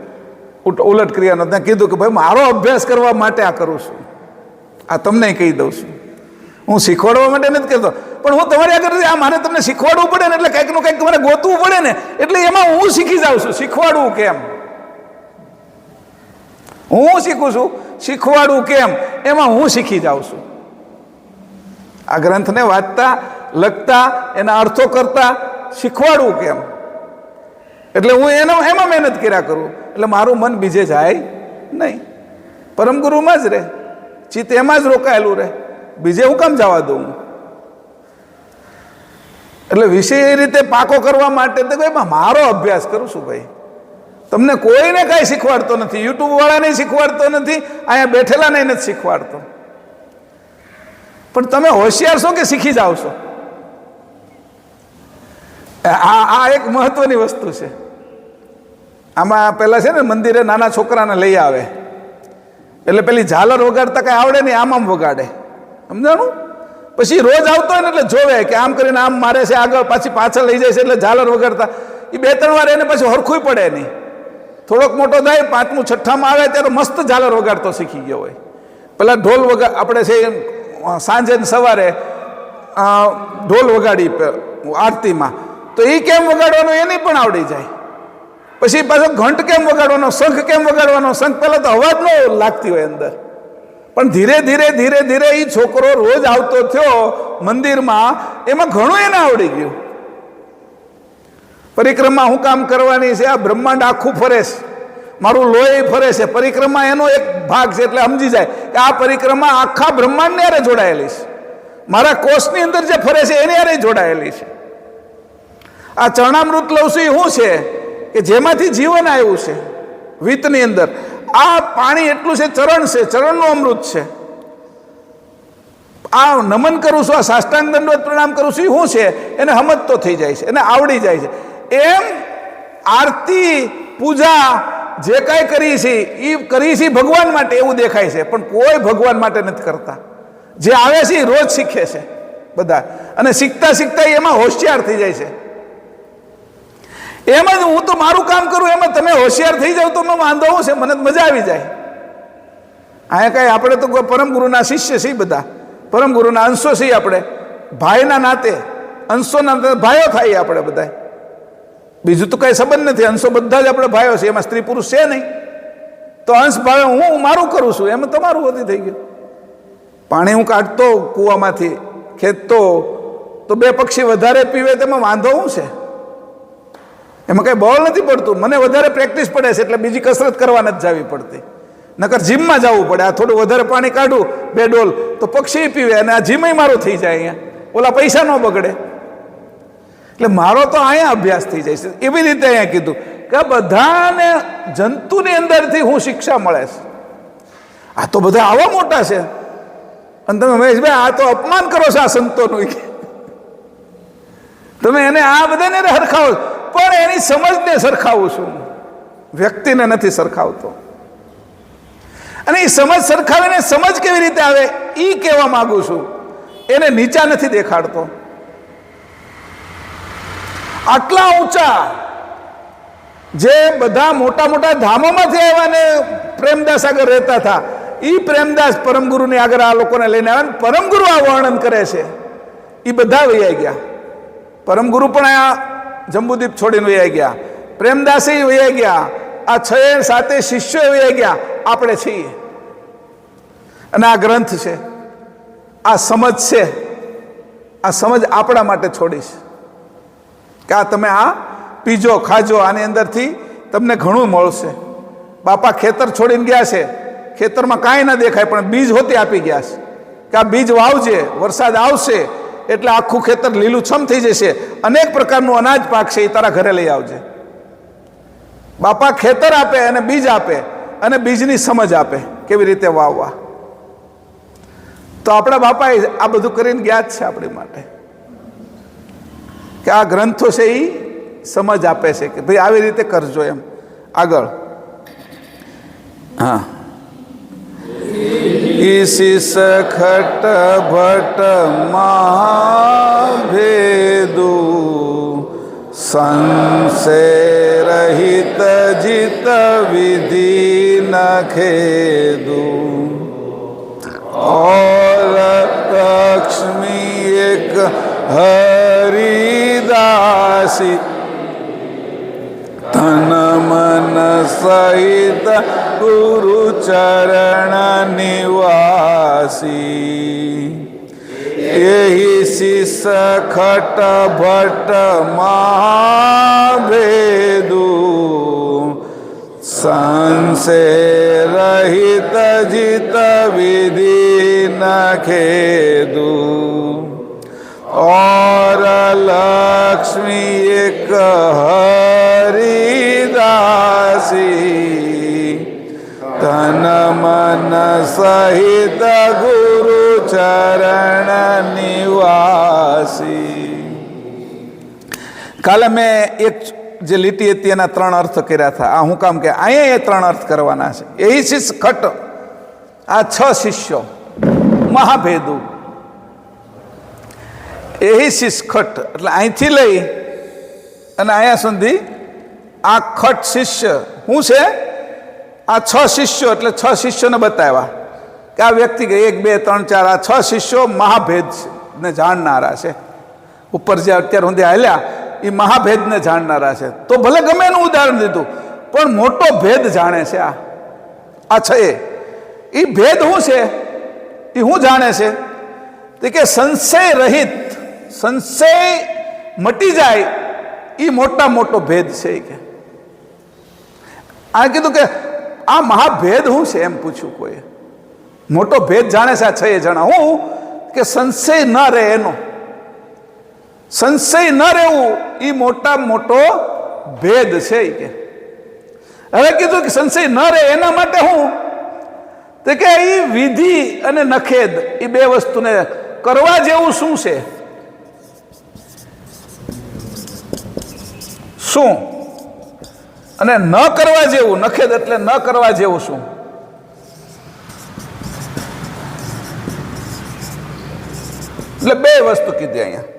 A: ઉલટ ક્રિયાનો, ત્યાં કીધું કે ભાઈ મારો અભ્યાસ કરવા માટે આ કરું છું. આ તમને કહી દઉં છું, હું શીખવાડવા માટે નથી કહેતો, પણ હું તમારી આગળ આ મારે તમને શીખવાડવું પડે ને, એટલે કંઈકનું કંઈક તમારે ગોતવું પડે ને, એટલે એમાં હું શીખી જાઉં છું. શીખવાડવું કેમ, હું શીખું છું. શીખવાડવું કેમ, એમાં હું શીખી જાઉં છું. આ ગ્રંથને વાંચતા, લખતા, એના અર્થો કરતા શીખવાડવું કેમ, એટલે હું એમાં મહેનત કર્યા કરું. એટલે મારું મન બીજે જાય નહીં, પરમગુરુમાં જ રહે, ચિત્ત એમાં જ રોકાયેલું રહે, બીજે હું કામ જવા દઉં. એટલે વિષય એ રીતે પાકો કરવા માટે તો ભાઈ મારો અભ્યાસ કરું છું. ભાઈ તમને કોઈને કાંઈ શીખવાડતો નથી, યુટ્યુબ વાળાને શીખવાડતો નથી, અહીંયા બેઠેલાને નથી શીખવાડતો. પણ તમે હોશિયાર છો કે શીખી જાઓ છો? આ એક મહત્વની વસ્તુ છે. આમાં પેલા છે ને મંદિરે નાના છોકરાને લઈ આવે, એટલે પેલી ઝાલર વગાડતા કઈ આવડે નહીં, આમ વગાડે, સમજાણું? પછી રોજ આવતો હોય ને એટલે જોવે કે આમ કરીને આમ મારે છે, આગળ પાછી પાછળ લઈ જાય છે, એટલે ઝાલર વગાડતા એ 2-3 વાર એને પછી હરખું પડે નહીં. થોડોક મોટો થાય, 5મું 6ઠામાં આવે ત્યારે મસ્ત ઝાલર વગાડતો શીખી ગયો હોય. પેલા ઢોલ આપણે છે સાંજે સવારે ઢોલ વગાડી આરતીમાં, તો એ કેમ વગાડવાનો એને પણ આવડી જાય. પછી પાછો ઘંટ કેમ વગાડવાનો, શંખ કેમ વગાડવાનો. શંખ પહેલા તો અવાજ ન લાગતી હોય અંદર, પણ ધીરે ધીરે ધીરે ધીરે એ છોકરો રોજ આવતો થયો મંદિરમાં, એમાં ઘણું એને આવડી ગયું. પરિક્રમા હું કામ કરવાની છે, આ બ્રહ્માંડ આખું ફરે છે, મારું લોહી ફરે છે, પરિક્રમા એનો એક ભાગ છે. એટલે સમજી જાય કે આ પરિક્રમા આખા બ્રહ્માંડને હારે જોડાયેલી છે, મારા કોષની અંદર જે ફરે છે એની હારે જોડાયેલી છે. આ ચરણામૃત લઉં છું એ શું છે કે જેમાંથી જીવન આવ્યું છે વિતની અંદર. આ પાણી એટલું છે, ચરણ છે, ચરણનું અમૃત છે. આ નમન કરું છું, આ સાષ્ટાંગ દંડવત પ્રણામ કરું છું, એ શું છે એને સમજતો થઈ જાય છે, એને આવડી જાય છે. એમ આરતી પૂજા જે કાંઈ કરી છે એ કરી છે ભગવાન માટે એવું દેખાય છે, પણ કોઈ ભગવાન માટે નથી કરતા. જે આવે છે એ રોજ શીખે છે બધા, અને શીખતા શીખતા એમાં હોશિયાર થઈ જાય છે. એમ જ હું તો મારું કામ કરું, એમાં તમે હોશિયાર થઈ જાવ તો મેં વાંધો હું છે, મને મજા આવી જાય. અહીંયા કાંઈ આપણે તો પરમગુરુના શિષ્ય છીએ, બધા પરમગુરુના અંશો છીએ. આપણે ભાઈના નાતે, અંશોના નાતે ભાઈઓ થાય આપણે બધા, બીજું તો કાંઈ સંબંધ નથી. અંશો બધા જ આપણે ભાઈઓ છે, એમાં સ્ત્રી પુરુષ છે નહીં. તો અંશ ભાઈઓ હું મારું કરું છું, એમાં તમારું વધી થઈ ગયું. પાણી હું કાઢતો કૂવામાંથી, ખેંચતો, તો બે પક્ષી વધારે પીવે તેમાં વાંધો શું છે? એમાં કંઈ બળ નથી પડતું. મને વધારે પ્રેક્ટિસ પડે છે એટલે બીજી કસરત કરવા નથી જવી પડતી. નકર જીમમાં જવું પડે. આ થોડું વધારે પાણી કાઢું 2 ડોલ તો પક્ષી પીવે અને આ જીમય મારું થઈ જાય. અહીંયા ઓલા પૈસા ન બગડે. એટલે મારો તો અહીંયા અભ્યાસ થઈ જાય છે. એવી રીતે અહીંયા કીધું કે બધાને જંતુની અંદરથી હું શિક્ષા મળે છે. આ તો બધા આવા મોટા છે અને તમે મહેશભાઈ આ તો અપમાન કરો છો આ સંતોનું. તમે એને આ બધાને સરખાવો, પણ એની સમજને સરખાવું છું, વ્યક્તિને નથી સરખાવતો. અને એ સમજ સરખાવીને સમજ કેવી રીતે આવે એ કહેવા માંગુ છું. એને નીચા નથી દેખાડતો. આટલા ઊંચા જે બધા મોટા મોટા ધામોમાંથી આવ્યા ને પ્રેમદાસ આગળ રહેતા હતા, એ પ્રેમદાસ પરમગુરુની આગળ આ લોકોને લઈને આવ્યા. પરમગુરુ આ વર્ણન કરે છે. એ બધા વૈયા ગયા. પરમગુરુ પણ આ જંબુદીપ છોડીને વૈયા ગયા. પ્રેમદાસે વૈયા ગયા. આ 6-7 શિષ્યો વૈયા ગયા. આપણે છીએ. અને આ ગ્રંથ છે, આ સમજ છે. આ સમજ આપણા માટે છોડીશ કે આ તમે આ પીજો, ખાજો, આની અંદરથી તમને ઘણું મળશે. બાપા ખેતર છોડીને ગયા છે. ખેતરમાં કાંઈ ના દેખાય પણ બીજ હોતી આપી ગયા છે કે આ બીજ વાવજે, વરસાદ આવશે એટલે આખું ખેતર લીલુંછમ થઈ જશે, અનેક પ્રકારનું અનાજ પાકશે, એ તારા ઘરે લઈ આવજે. બાપા ખેતર આપે અને બીજ આપે અને બીજની સમજ આપે કેવી રીતે વાવવા. તો આપણા બાપા આ બધું કરીને ગયા જ છે આપણી માટે કે આ ગ્રંથો છે એ સમજ આપે છે કે ભાઈ આવી રીતે કરજો. એમ આગળ હા, ઈશિસ ખટ ભટ્ટ મહાભેદુ સંશય રહિત જીત વિધિ ન ખેદુ और लक्ष्मी एक हरिदासी तन मन सहित गुरु चरण निवासी यही शिष खट भट्ट महाभेदु संशय रहित जित विधि न खेदु और लक्ष्मी एक हरिदासी तन मन सहित गुरु चरण निवासी. કાલે મેં એક જે લીટી હતી એના 3 અર્થ કર્યા હતા. આ હું કામ કે અહીંયા એ 3 અર્થ કરવાના છે. એ શિષ ખટ, આ 6 શિષ્યો મહાભેદુ. એ શિષ ખટ એટલે અહીંથી લઈ અને અહીંયા સુધી આ ખટ શિષ્ય શું છે? આ 6 શિષ્યો એટલે 6 શિષ્યોને બતાવ્યા કે આ વ્યક્તિ 1 2 3 4 આ 6 શિષ્યો મહાભેદ ને જાણનારા છે. ઉપર જે અત્યાર સુધી હાલ્યા એ મહાભેદને જાણનારા છે. તો ભલે ગમે એનું ઉદાહરણ દીધું પણ મોટો ભેદ જાણે છે. આ 6 એ ભેદ શું છે? એ શું જાણે છે? તે કે સંશય રહિત, સંશય મટી જાય એ મોટા મોટો ભેદ છે. કે આ કીધું કે આ મહાભેદ શું છે એમ પૂછ્યું કોઈએ. મોટો ભેદ જાણે છે આ 6 જણા. હું કે સંશય ન રહે એનો, સંશય ન રહેવું એ મોટા મોટો ભેદ છે. કે હવે કીધું કે સંશય ન રહે એના માટે હું તો કે એ વિધિ અને નખેદ એ 2 વસ્તુને કરવા જેવું શું છે? શું? અને ન કરવા જેવું નખેદ એટલે ન કરવા જેવું શું? એટલે 2 વસ્તુ કીધી અહીંયા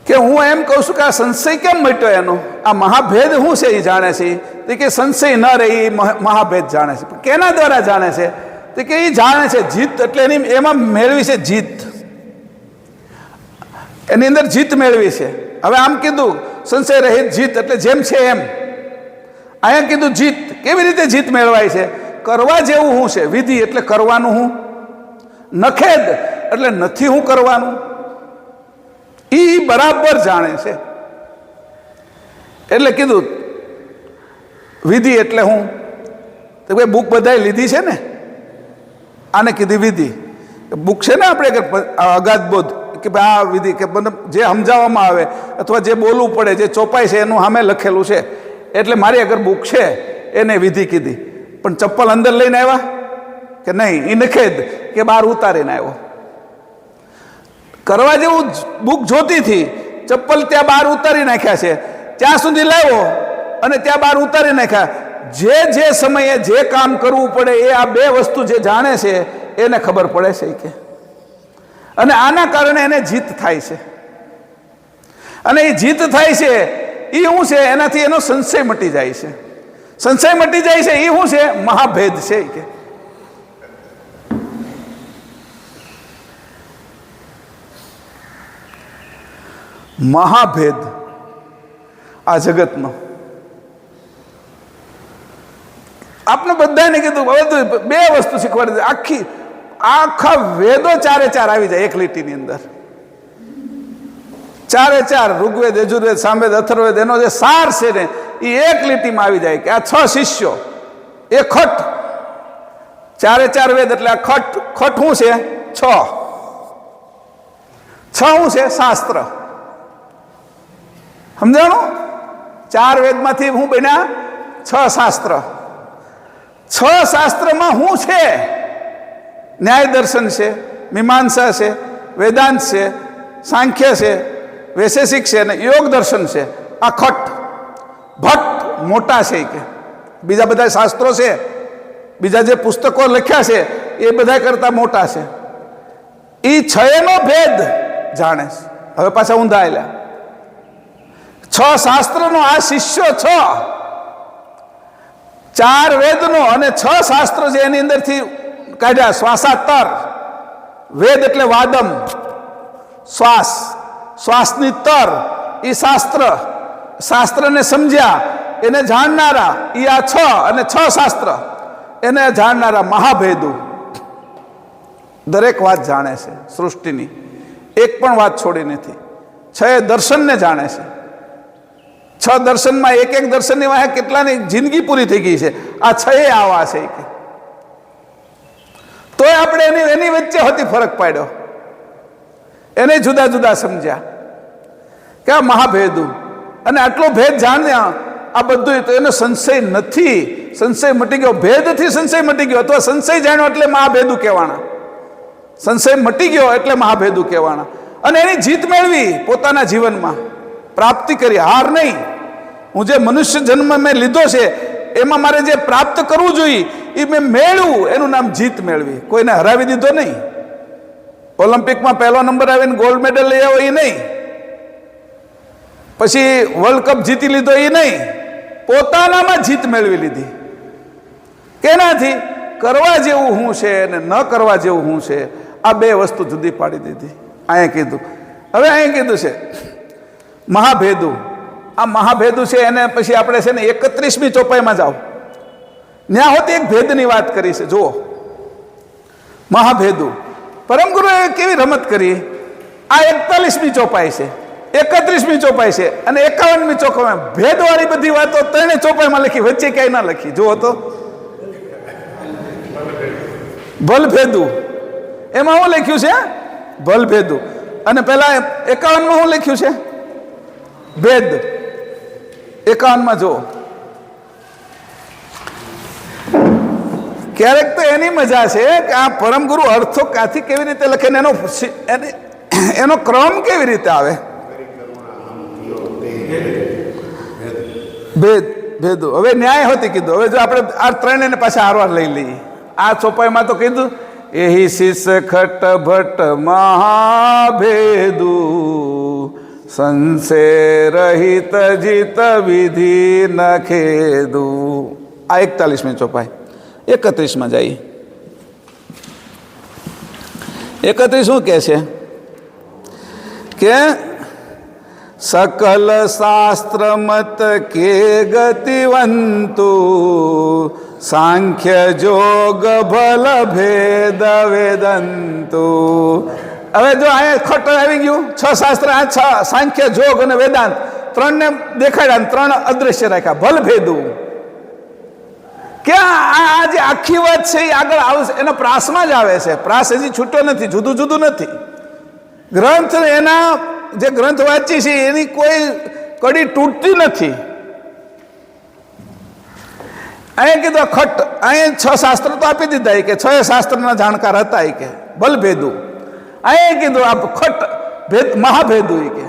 A: કે હું એમ કહું છું કે આ સંશય કેમ મટ્યો એનો? આ મહાભેદ શું છે એ જાણે છે. તે કે સંશય ન રહે એ મહાભેદ જાણે છે. કેના દ્વારા જાણે છે? તે કે એ જાણે છે જીત એટલે એની એમાં મેળવી છે જીત, એની અંદર જીત મેળવી છે. હવે આમ કીધું સંશય રહિત જીત એટલે જેમ છે એમ. અહીંયા કીધું જીત. કેવી રીતે જીત મેળવાય છે? કરવા જેવું શું છે? વિધિ એટલે કરવાનું હું, નખેદ એટલે નથી હું કરવાનું. એ બરાબર જાણે છે. એટલે કીધું વિધિ એટલે હું તો ભાઈ બુક બધાએ લીધી છે ને, આને કીધી વિધિ. બુક છે ને આપણે અગાધ બોધ કે ભાઈ આ વિધિ કે મતલબ જે સમજાવવામાં આવે અથવા જે બોલવું પડે જે ચોપાઈ છે એનું સામે લખેલું છે. એટલે મારી અગર બુક છે એને વિધિ કીધી. પણ ચપ્પલ અંદર લઈને આવ્યા કે નહીં, એ નખેદ કે બહાર ઉતારીને આવ્યો. કરવા જેવું બુક જોતી હતી, ચપ્પલ ત્યાં બહાર ઉતારી નાખ્યા છે, ત્યાં સુધી લાવ્યો અને ત્યાં બહાર ઉતારી નાખ્યા. જે સમયે જે કામ કરવું પડે એ આ બે વસ્તુ જે જાણે છે એને ખબર પડે છે કે, અને આના કારણે એને જીત થાય છે. અને એ જીત થાય છે એ શું છે, એનાથી એનો સંશય મટી જાય છે. સંશય મટી જાય છે એ શું છે, મહાભેદ છે કે મહાભેદ આ જગતનો. આપણે બધાને કીધું બધું બે વસ્તુ શીખવાડી, આખા વેદો ચારે ચાર આવી જાય એક લીટીની અંદર. ચારે ચાર ઋગ્વેદ, યજુર્વેદ, સામવેદ, અથર્વવેદ એનો જે સાર છે ને એ એક લીટીમાં આવી જાય કે આ 6 શિષ્યો એ ખટ. ચારે ચાર વેદ એટલે આ ખટ. ખટ શું છે? 6 શું છે? શાસ્ત્ર. સમજાણું? 4 વેદમાંથી શું બન્યા? 6 શાસ્ત્ર. 6 શાસ્ત્રમાં શું છે? ન્યાય દર્શન છે, મીમાંસા છે, વેદાંત છે, સાંખ્ય છે, વૈશેષિક છે અને યોગ દર્શન છે. આ ખટ. ભટ્ટ મોટા છે કે બીજા બધા શાસ્ત્રો છે, બીજા જે પુસ્તકો લખ્યા છે એ બધા કરતા મોટા છે. એ 6નો ભેદ જાણે છે. હવે પાછા ઊંધા આવેલા 6 શાસ્ત્રનો આ શિષ્યો 6, 4 વેદનો અને 6 શાસ્ત્રો છે એની અંદરથી કાઢ્યા. શ્વાસાતર વેદ એટલે વાદમ, શ્વાસ, શ્વાસની તર એ શાસ્ત્ર. શાસ્ત્રને સમજ્યા એને જાણનારા એ આ 6 અને 6 શાસ્ત્ર એને જાણનારા મહાભેદુ. દરેક વાત જાણે છે સૃષ્ટિની, એક પણ વાત છોડી નથી. 6 દર્શનને જાણે છે. 6 દર્શનમાં એક દર્શનની વાહે કેટલાની જિંદગી પૂરી થઈ ગઈ છે. આ 6 આવા છે કે તોય આપણે એની વચ્ચે હતી ફરક પાડ્યો, એને જુદા જુદા સમજ્યા કે આ મહાભેદુ. અને આટલો ભેદ જાણ્યા આ બધું તો એનો સંશય નથી. સંશય મટી ગયો, ભેદથી સંશય મટી ગયો. અથવા સંશય જાણ્યો એટલે મહાભેદુ કહેવાના. સંશય મટી ગયો એટલે મહાભેદુ કહેવાના. અને એની જીત મેળવી, પોતાના જીવનમાં પ્રાપ્તિ કરી, હાર નહીં. હું જે મનુષ્ય જન્મ મેં લીધો છે એમાં મારે જે પ્રાપ્ત કરવું જોઈએ એ મેં મેળવ્યું, એનું નામ જીત મેળવી. કોઈને હરાવી દીધો નહીં. ઓલિમ્પિકમાં 1લો નંબર આવીને ગોલ્ડ મેડલ લઈ આવ્યો એ નહીં, પછી વર્લ્ડ કપ જીતી લીધો એ નહીં. પોતાનામાં જીત મેળવી લીધી. કેનાથી? કરવા જેવું શું છે અને ન કરવા જેવું શું છે, આ બે વસ્તુ જુદી પાડી દીધી. અહીંયા કીધું. હવે અહીંયા કીધું છે મહાભેદુ. આ મહાભેદુ છે એને પછી આપણે છે ને 31મી ચોપાઈમાં જાઓ, ત્યાં હોતી એક ભેદની વાત કરી છે. જુઓ મહાભેદુ. પરમગુરુએ કેવી રમત કરી. આ 41મી ચોપાઈ છે, 31મી ચોપાઈ છે અને 51મી ચોપાઈ. ભેદવાળી બધી વાતો 3 ચોપાઈમાં લખી, વચ્ચે ક્યાંય ના લખી. જુઓ તો ભલભેદુ એમાં શું લખ્યું છે? ભલભેદુ. અને પેલા 51માં શું લખ્યું છે? ભેદ. 51માં જુઓ. ક્યારેક તો એની મજા છે કે આ પરમગુરુ અર્થો કાથી કેવી રીતે લખે ને એનો ક્રમ કેવી રીતે આવે. ભેદુ. હવે ન્યાય હોતી કીધું. હવે જો આપણે આ 3 ને પાછા હારવાર લઈ લઈએ. આ ચોપાઈમાં તો કીધું એહી શિષ ખટ ભટ્ટ મહાભેદુ સંશે રહિત જીત વિધિ નખેદુ. આ 41મી ચોપાઈ. 31માં જઈએ. 31 શું કહે છે કે सकल शास्त्र मत के गतिवंतु सांख्य जोग भल भेद वेदंतु હવે જો અહીંયા ખટ આવી ગયું, 6 શાસ્ત્ર, આ 6 સાંખ્ય, જોગ અને વેદાંત, 3ને દેખાડ્યા અને 3 અદ્રશ્ય રાખ્યા. ભલ ભેદું ક્યાં આ જે આખી વાત છે એ આગળ આવશે, એના પ્રાસમાં જ આવે છે. પ્રાસ હજી છૂટો નથી, જુદું જુદું નથી. ગ્રંથ એના જે ગ્રંથ વાંચી છે એની કોઈ કડી તૂટતી નથી. અહીંયા કીધું ખટ, અહીંયા 6 શાસ્ત્ર તો આપી દીધા કે 6 શાસ્ત્રના જાણકાર હતા કે ભલ ભેદું. અહીંયા કીધું આ ખટ ભેદ મહાભેદું કે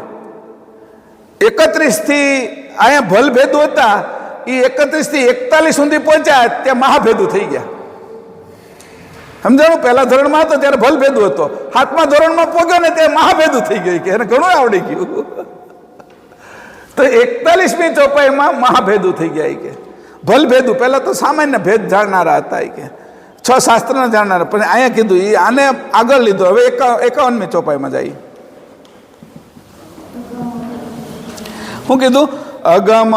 A: 31 થી અહીંયા ભલ ભેદું હતા, એ 31 થી 41 સુધી પહોંચ્યા ત્યાં મહાભેદું થઈ ગયા. સમજાણું? પહેલા ધોરણમાં હતો ત્યારે ભલ ભેદું હતો, 7મા ધોરણમાં પહોંચ્યો ને ત્યારે મહાભેદું થઈ ગયું કે એને ઘણું આવડી ગયું. તો 41મી ચોપાઈમાં મહાભેદું થઈ ગયા કે ભલ ભેદું. પહેલા તો સામાન્ય ભેદ જાણનારા હતા કે 6 શાસ્ત્રના જાણનારા, પણ અહીંયા કીધું એ આને આગળ લીધો. હવે 51મી ચોપાઈમાં જાય. શું કીધું? અગમ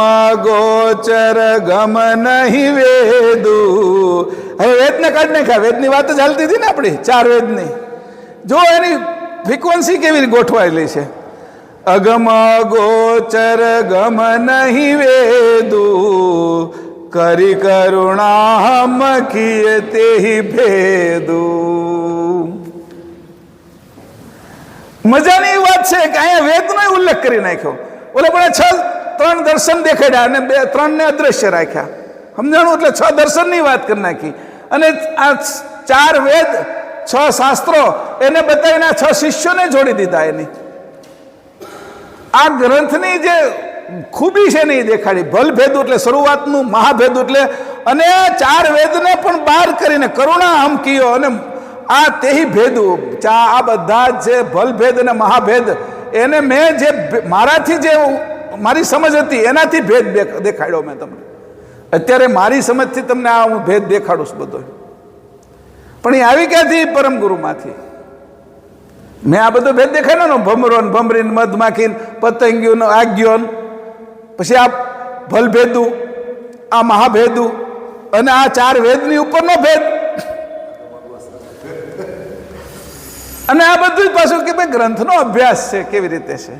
A: ગોચર ગમ નહીં વેદું. હવે વેદને કાઢ નાખ્યા. વેદની વાત જ હાલતી હતી ને આપણી, 4 વેદની. જો એની ફ્રીક્વન્સી કેવી ગોઠવાયેલી છે. અગમ ગોચર ગમ નહીં વેદું, કરી કરુણા મખીએ તેહી ભેદું. મજાની વાત છે કે અહીંયા વેદનો ઉલ્લેખ કરી નાખ્યો. ઓલે પણ 3 દર્શન દેખાડ્યા અને 3ને અદ્રશ્ય રાખ્યા. સમજાણું? એટલે 6 દર્શનની વાત કરી નાખી. અને આ 4 વેદ, 6 શાસ્ત્રો એને બતાવીને 6 શિષ્યોને જોડી દીધા. એની આ ગ્રંથની જે ખૂબી છે ને એ દેખાડી. ભલ ભેદું એટલે શરૂઆતનું, મહાભેદું એટલે, અને 4 વેદને પણ બહાર કરીને કરુણા હમ કયો, અને આ તેહી ભેદું. આ બધા જે ભલ ભેદ અને મહાભેદ, એને મેં જે મારાથી જે મારી સમજ હતી એનાથી ભેદ દેખાડ્યો મેં તમને. અત્યારે મારી સમજથી તમને આ હું ભેદ દેખાડું છું બધો. પણ એ આવી ક્યાંથી? પરમ ગુરુમાંથી મેં આ બધો ભેદ દેખાડ્યો ને. ભમરો ને ભમરી ને મધમાખી પતંગિયું ને આજ્ઞો, પછી આ ભલ ભેદું, આ મહાભેદું, અને આ 4 વેદની ઉપરનો ભેદ. અને આ બધું જ પાછું કે ભાઈ ગ્રંથનો અભ્યાસ છે કેવી રીતે છે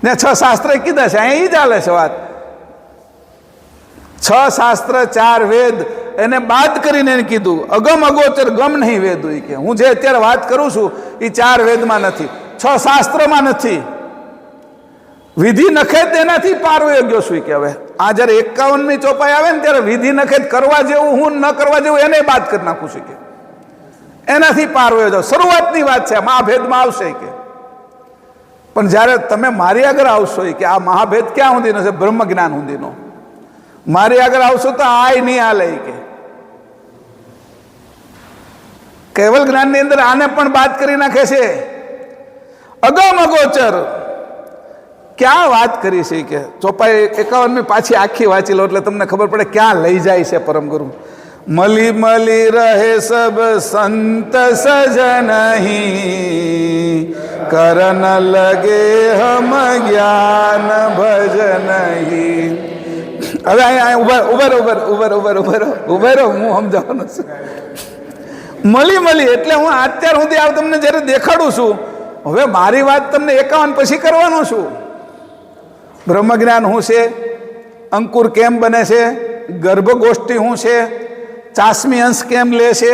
A: ને. 6 શાસ્ત્ર કીધા છે, અહીંયા એ ચાલે છે વાત. 6 શાસ્ત્ર 4 વેદ એને બાદ કરીને એને કીધું અગમ અગોચર ગમ નહીં વેદું કે હું જે અત્યારે વાત કરું છું એ 4 વેદમાં નથી, 6 શાસ્ત્રમાં નથી. વિધિ નખેદ એનાથી પારવે ગયો છું કે હવે આ જ્યારે 51મી ચોપાઈ આવે ને ત્યારે વિધિ નખેદ કરવા જેવું હું ન કરવા જેવું એને બાદ કરી નાખું છું કે એનાથી પારવે જાઓ. શરૂઆતની વાત છે, મહાભેદમાં આવશે કે. પણ જ્યારે તમે મારી આગળ આવશો કે આ મહાભેદ ક્યાં સુધીનો છે? બ્રહ્મ જ્ઞાન સુધીનો. મારી આગળ આવશો તો આય નહીં હાલે કે કેવલ જ્ઞાનની અંદર આને પણ બાદ કરી નાખે છે. અગમ અગોચર ક્યાં વાત કરી છે કે ચોપાઈ 51મી પાછી આખી વાંચી લો એટલે તમને ખબર પડે ક્યાં લઈ જાય છે પરમ ગુરુ. મલી મલી રહે સબ સંત સજન હી, કરન લગે હમ જ્ઞાન ભજન હી. હવે અહીંયા ઉભેરો હું સમજાવવાનું છું. મલી મલી એટલે હું અત્યાર સુધી આ તમને જ્યારે દેખાડું છું, હવે મારી વાત તમને 51 પછી કરવાનું છું. બ્રહ્મ જ્ઞાન શું છે, અંકુર કેમ બને છે, ગર્ભગોષ્ઠી શું છે, ચાસમી અંશ કેમ લે છે,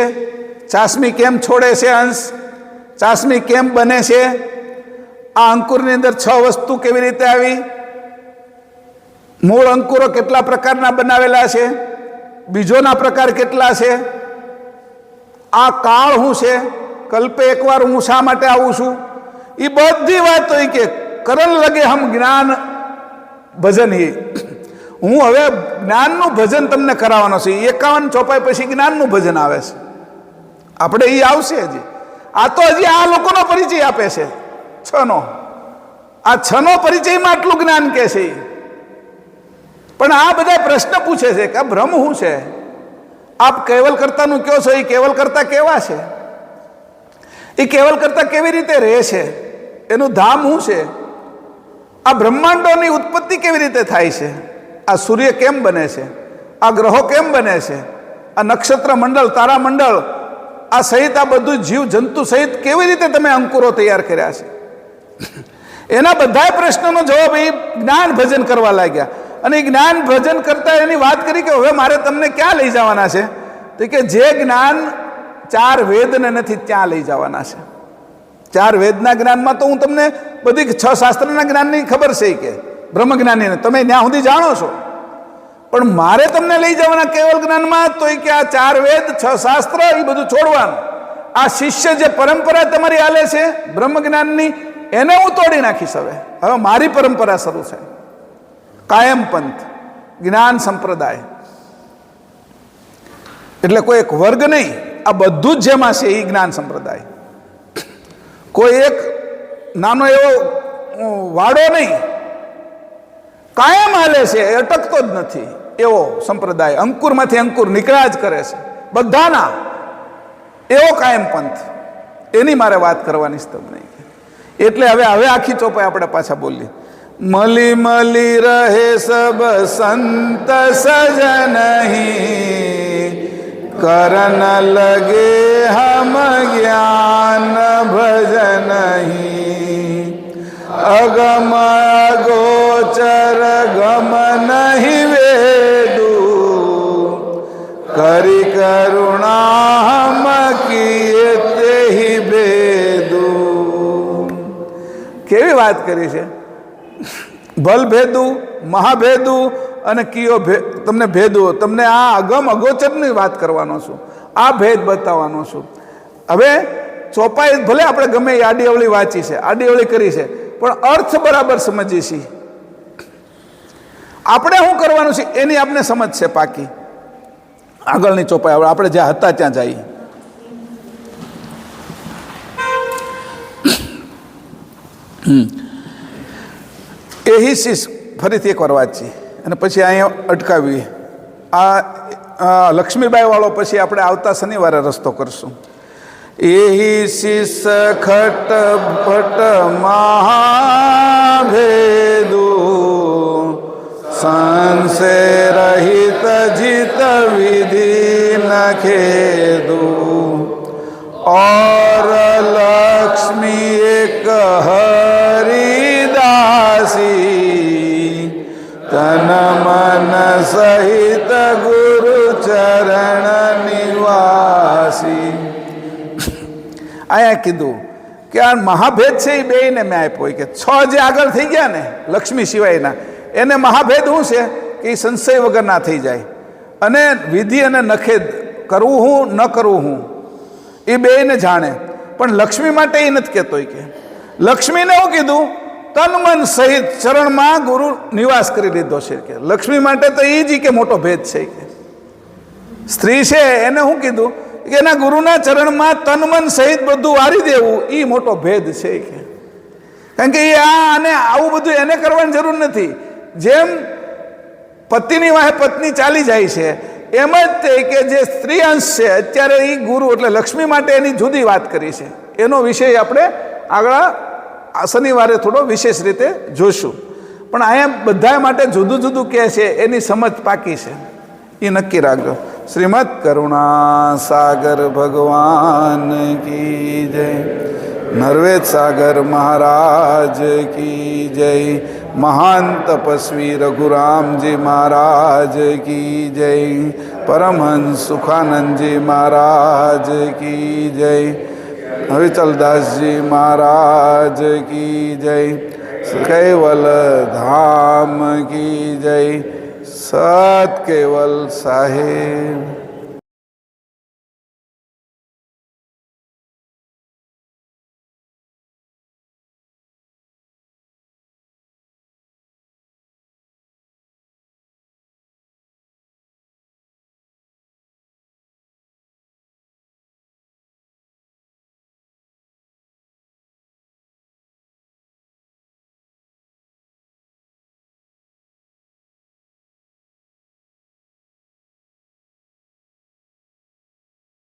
A: ચાસમી કેમ છોડે છે અંશ, ચાસમી કેમ બને છે, આ અંકુરની અંદર 6 વસ્તુ કેવી રીતે આવી, મૂળ અંકુરો કેટલા પ્રકારના બનાવેલા છે, બીજોના પ્રકાર કેટલા છે, આ કાળ શું છે, કલ્પે એકવાર હું શા માટે આવું છું, એ બધી વાતો કે કરન લગે હમ જ્ઞાન ભજન હી. હું હવે જ્ઞાનનું ભજન તમને કરાવવાનો છે. 51 ચોપાઈ પછી જ્ઞાનનું ભજન આવે છે. આપણે એ આવશે હજી. આ તો હજી આ લોકોનો પરિચય આપે છે 6નો. આ 6નો પરિચયમાં આટલું જ્ઞાન કે છે. પણ આ બધા પ્રશ્ન પૂછે છે કે આ બ્રહ્મ શું છે, આપ કેવલ કર્તાનું કયો છો, એ કેવલ કર્તા કેવા છે, એ કેવલ કર્તા કેવી રીતે રહે છે, એનું ધામ શું છે, આ બ્રહ્માંડોની ઉત્પત્તિ કેવી રીતે થાય છે, આ સૂર્ય કેમ બને છે, આ ગ્રહો કેમ બને છે, આ નક્ષત્ર મંડળ તારા મંડળ આ સહિત આ બધું જીવ જંતુ સહિત કેવી રીતે તમે અંકુરો તૈયાર કર્યા છે? એના બધા પ્રશ્નોનો જવાબ એ જ્ઞાન ભજન કરવા લાગ્યા. અને એ જ્ઞાન ભજન કરતા એની વાત કરી કે હવે મારે તમને ક્યાં લઈ જવાના છે? તો કે જે જ્ઞાન 4 વેદને નથી ત્યાં લઈ જવાના છે. 4 વેદના જ્ઞાનમાં તો હું તમને બધી 6 શાસ્ત્રના જ્ઞાનની ખબર છે કે બ્રહ્મજ્ઞાનીને તમે ત્યાં સુધી જાણો છો, પણ મારે તમને લઈ જવાના કેવલ જ્ઞાનમાં તો એ કે આ 4 વેદ 6 શાસ્ત્ર એ બધું છોડવાનું. આ શિષ્ય જે પરંપરા તમારી હાલે છે બ્રહ્મજ્ઞાનની, એને હું તોડી નાખીશ. હવે મારી પરંપરા શરૂ છે, કાયમ પંથ, જ્ઞાન સંપ્રદાય. એટલે કોઈ એક વર્ગ નહીં, આ બધું જ જેમાં છે એ જ્ઞાન સંપ્રદાય. કોઈ એક નાનો એવો વાડો નહીં, કાયમ હાલે છે, અટકતો જ નથી એવો સંપ્રદાય. અંકુરમાંથી અંકુર નીકળ્યા જ કરે છે બધાના, એવો કાયમ પંથ. એની મારે વાત કરવાની જ તમને. એટલે હવે આખી ચોપાઈ આપણે પાછા બોલીએ. મલી મલી રહે સબ સંત સજન કરન લગે હમ જ્ઞાન ભજન અગમ અગોચર ગમ નહીં વેદુ કરી કરુણા હમ કિયે તેહિ ભેદુ. કેવી વાત કરી છે! ભલ ભેદુ, મહાભેદુ અને કિયો તમને ભેદુ. તમને આ અગમ અગોચરની વાત કરવાનો છું, આ ભેદ બતાવવાનો છું. હવે ચોપાઈ ભલે આપણે ગમે એ આડી અવળી વાંચી છે, આડી અવળી કરી છે, પણ અર્થ બરાબર સમજીએ છીએ. આપણે શું કરવાનું છે એની આપણે સમજ છે પાકી. આગળની ચોપાઈ આપણે જ્યાં હતા ત્યાં જઈએ. એહી શીશ ફરીથી એકવાર વાંચીએ અને પછી અહીંયા અટકાવીએ. આ લક્ષ્મીબાઈ વાળો પછી આપણે આવતા શનિવારે રસ્તો કરશું. એહી શીશ ખટ ભટ મહાભેદુ સંશય રહિત જીત વિધિ નખેદુ और लक्ष्मी एक हरिदासी तन मन सहित गुरु चरण निवासी. આયા કીધું કે આ મહાભેદ છે એ બેયને મેં આપ્યો કે 6 જે આગળ થઈ ગયા ને લક્ષ્મી સિવાયના, એને મહાભેદ શું છે કે એ સંશય વગર ના થઈ જાય. અને વિધિ અને નખેદ, કરવું હું ન કરવું હું એ બેયને જાણે. પણ લક્ષ્મી માટે એ નથી કહેતો. કે લક્ષ્મીને શું કીધું? તન મન સહિત ચરણમાં ગુરુ નિવાસ કરી લીધો છે. કે લક્ષ્મી માટે તો એ જ કે મોટો ભેદ છે. કે સ્ત્રી છે એને શું કીધું? કે એના ગુરુના ચરણમાં તન મન સહિત બધું વારી દેવું, એ મોટો ભેદ છે. કે કારણ કે એ અને આવું બધું એને કરવાની જરૂર નથી. જેમ પતિની વાહે પત્ની ચાલી જાય છે, એમ જ તે કે જે સ્ત્રી અંશ છે અત્યારે એ ગુરુ એટલે લક્ષ્મી માટે એની જુદી વાત કરી છે. એનો વિષય આપણે આગળ શનિવારે થોડો વિશેષ રીતે જોઈશું. પણ અહીંયા બધા માટે જુદું જુદું કહે છે, એની સમજ પાકી છે એ નક્કી રાખજો. શ્રીમદ કરુણા સાગર ભગવાન કી જય. નરવેદ સાગર મહારાજ કી જય. महान तपस्वी रघुराम जी महाराज की जय. परमहंस सुखानंद जी महाराज की जय. हरिचलदास जी महाराज की जय. कैवल धाम की जय. सत केवल साहेब.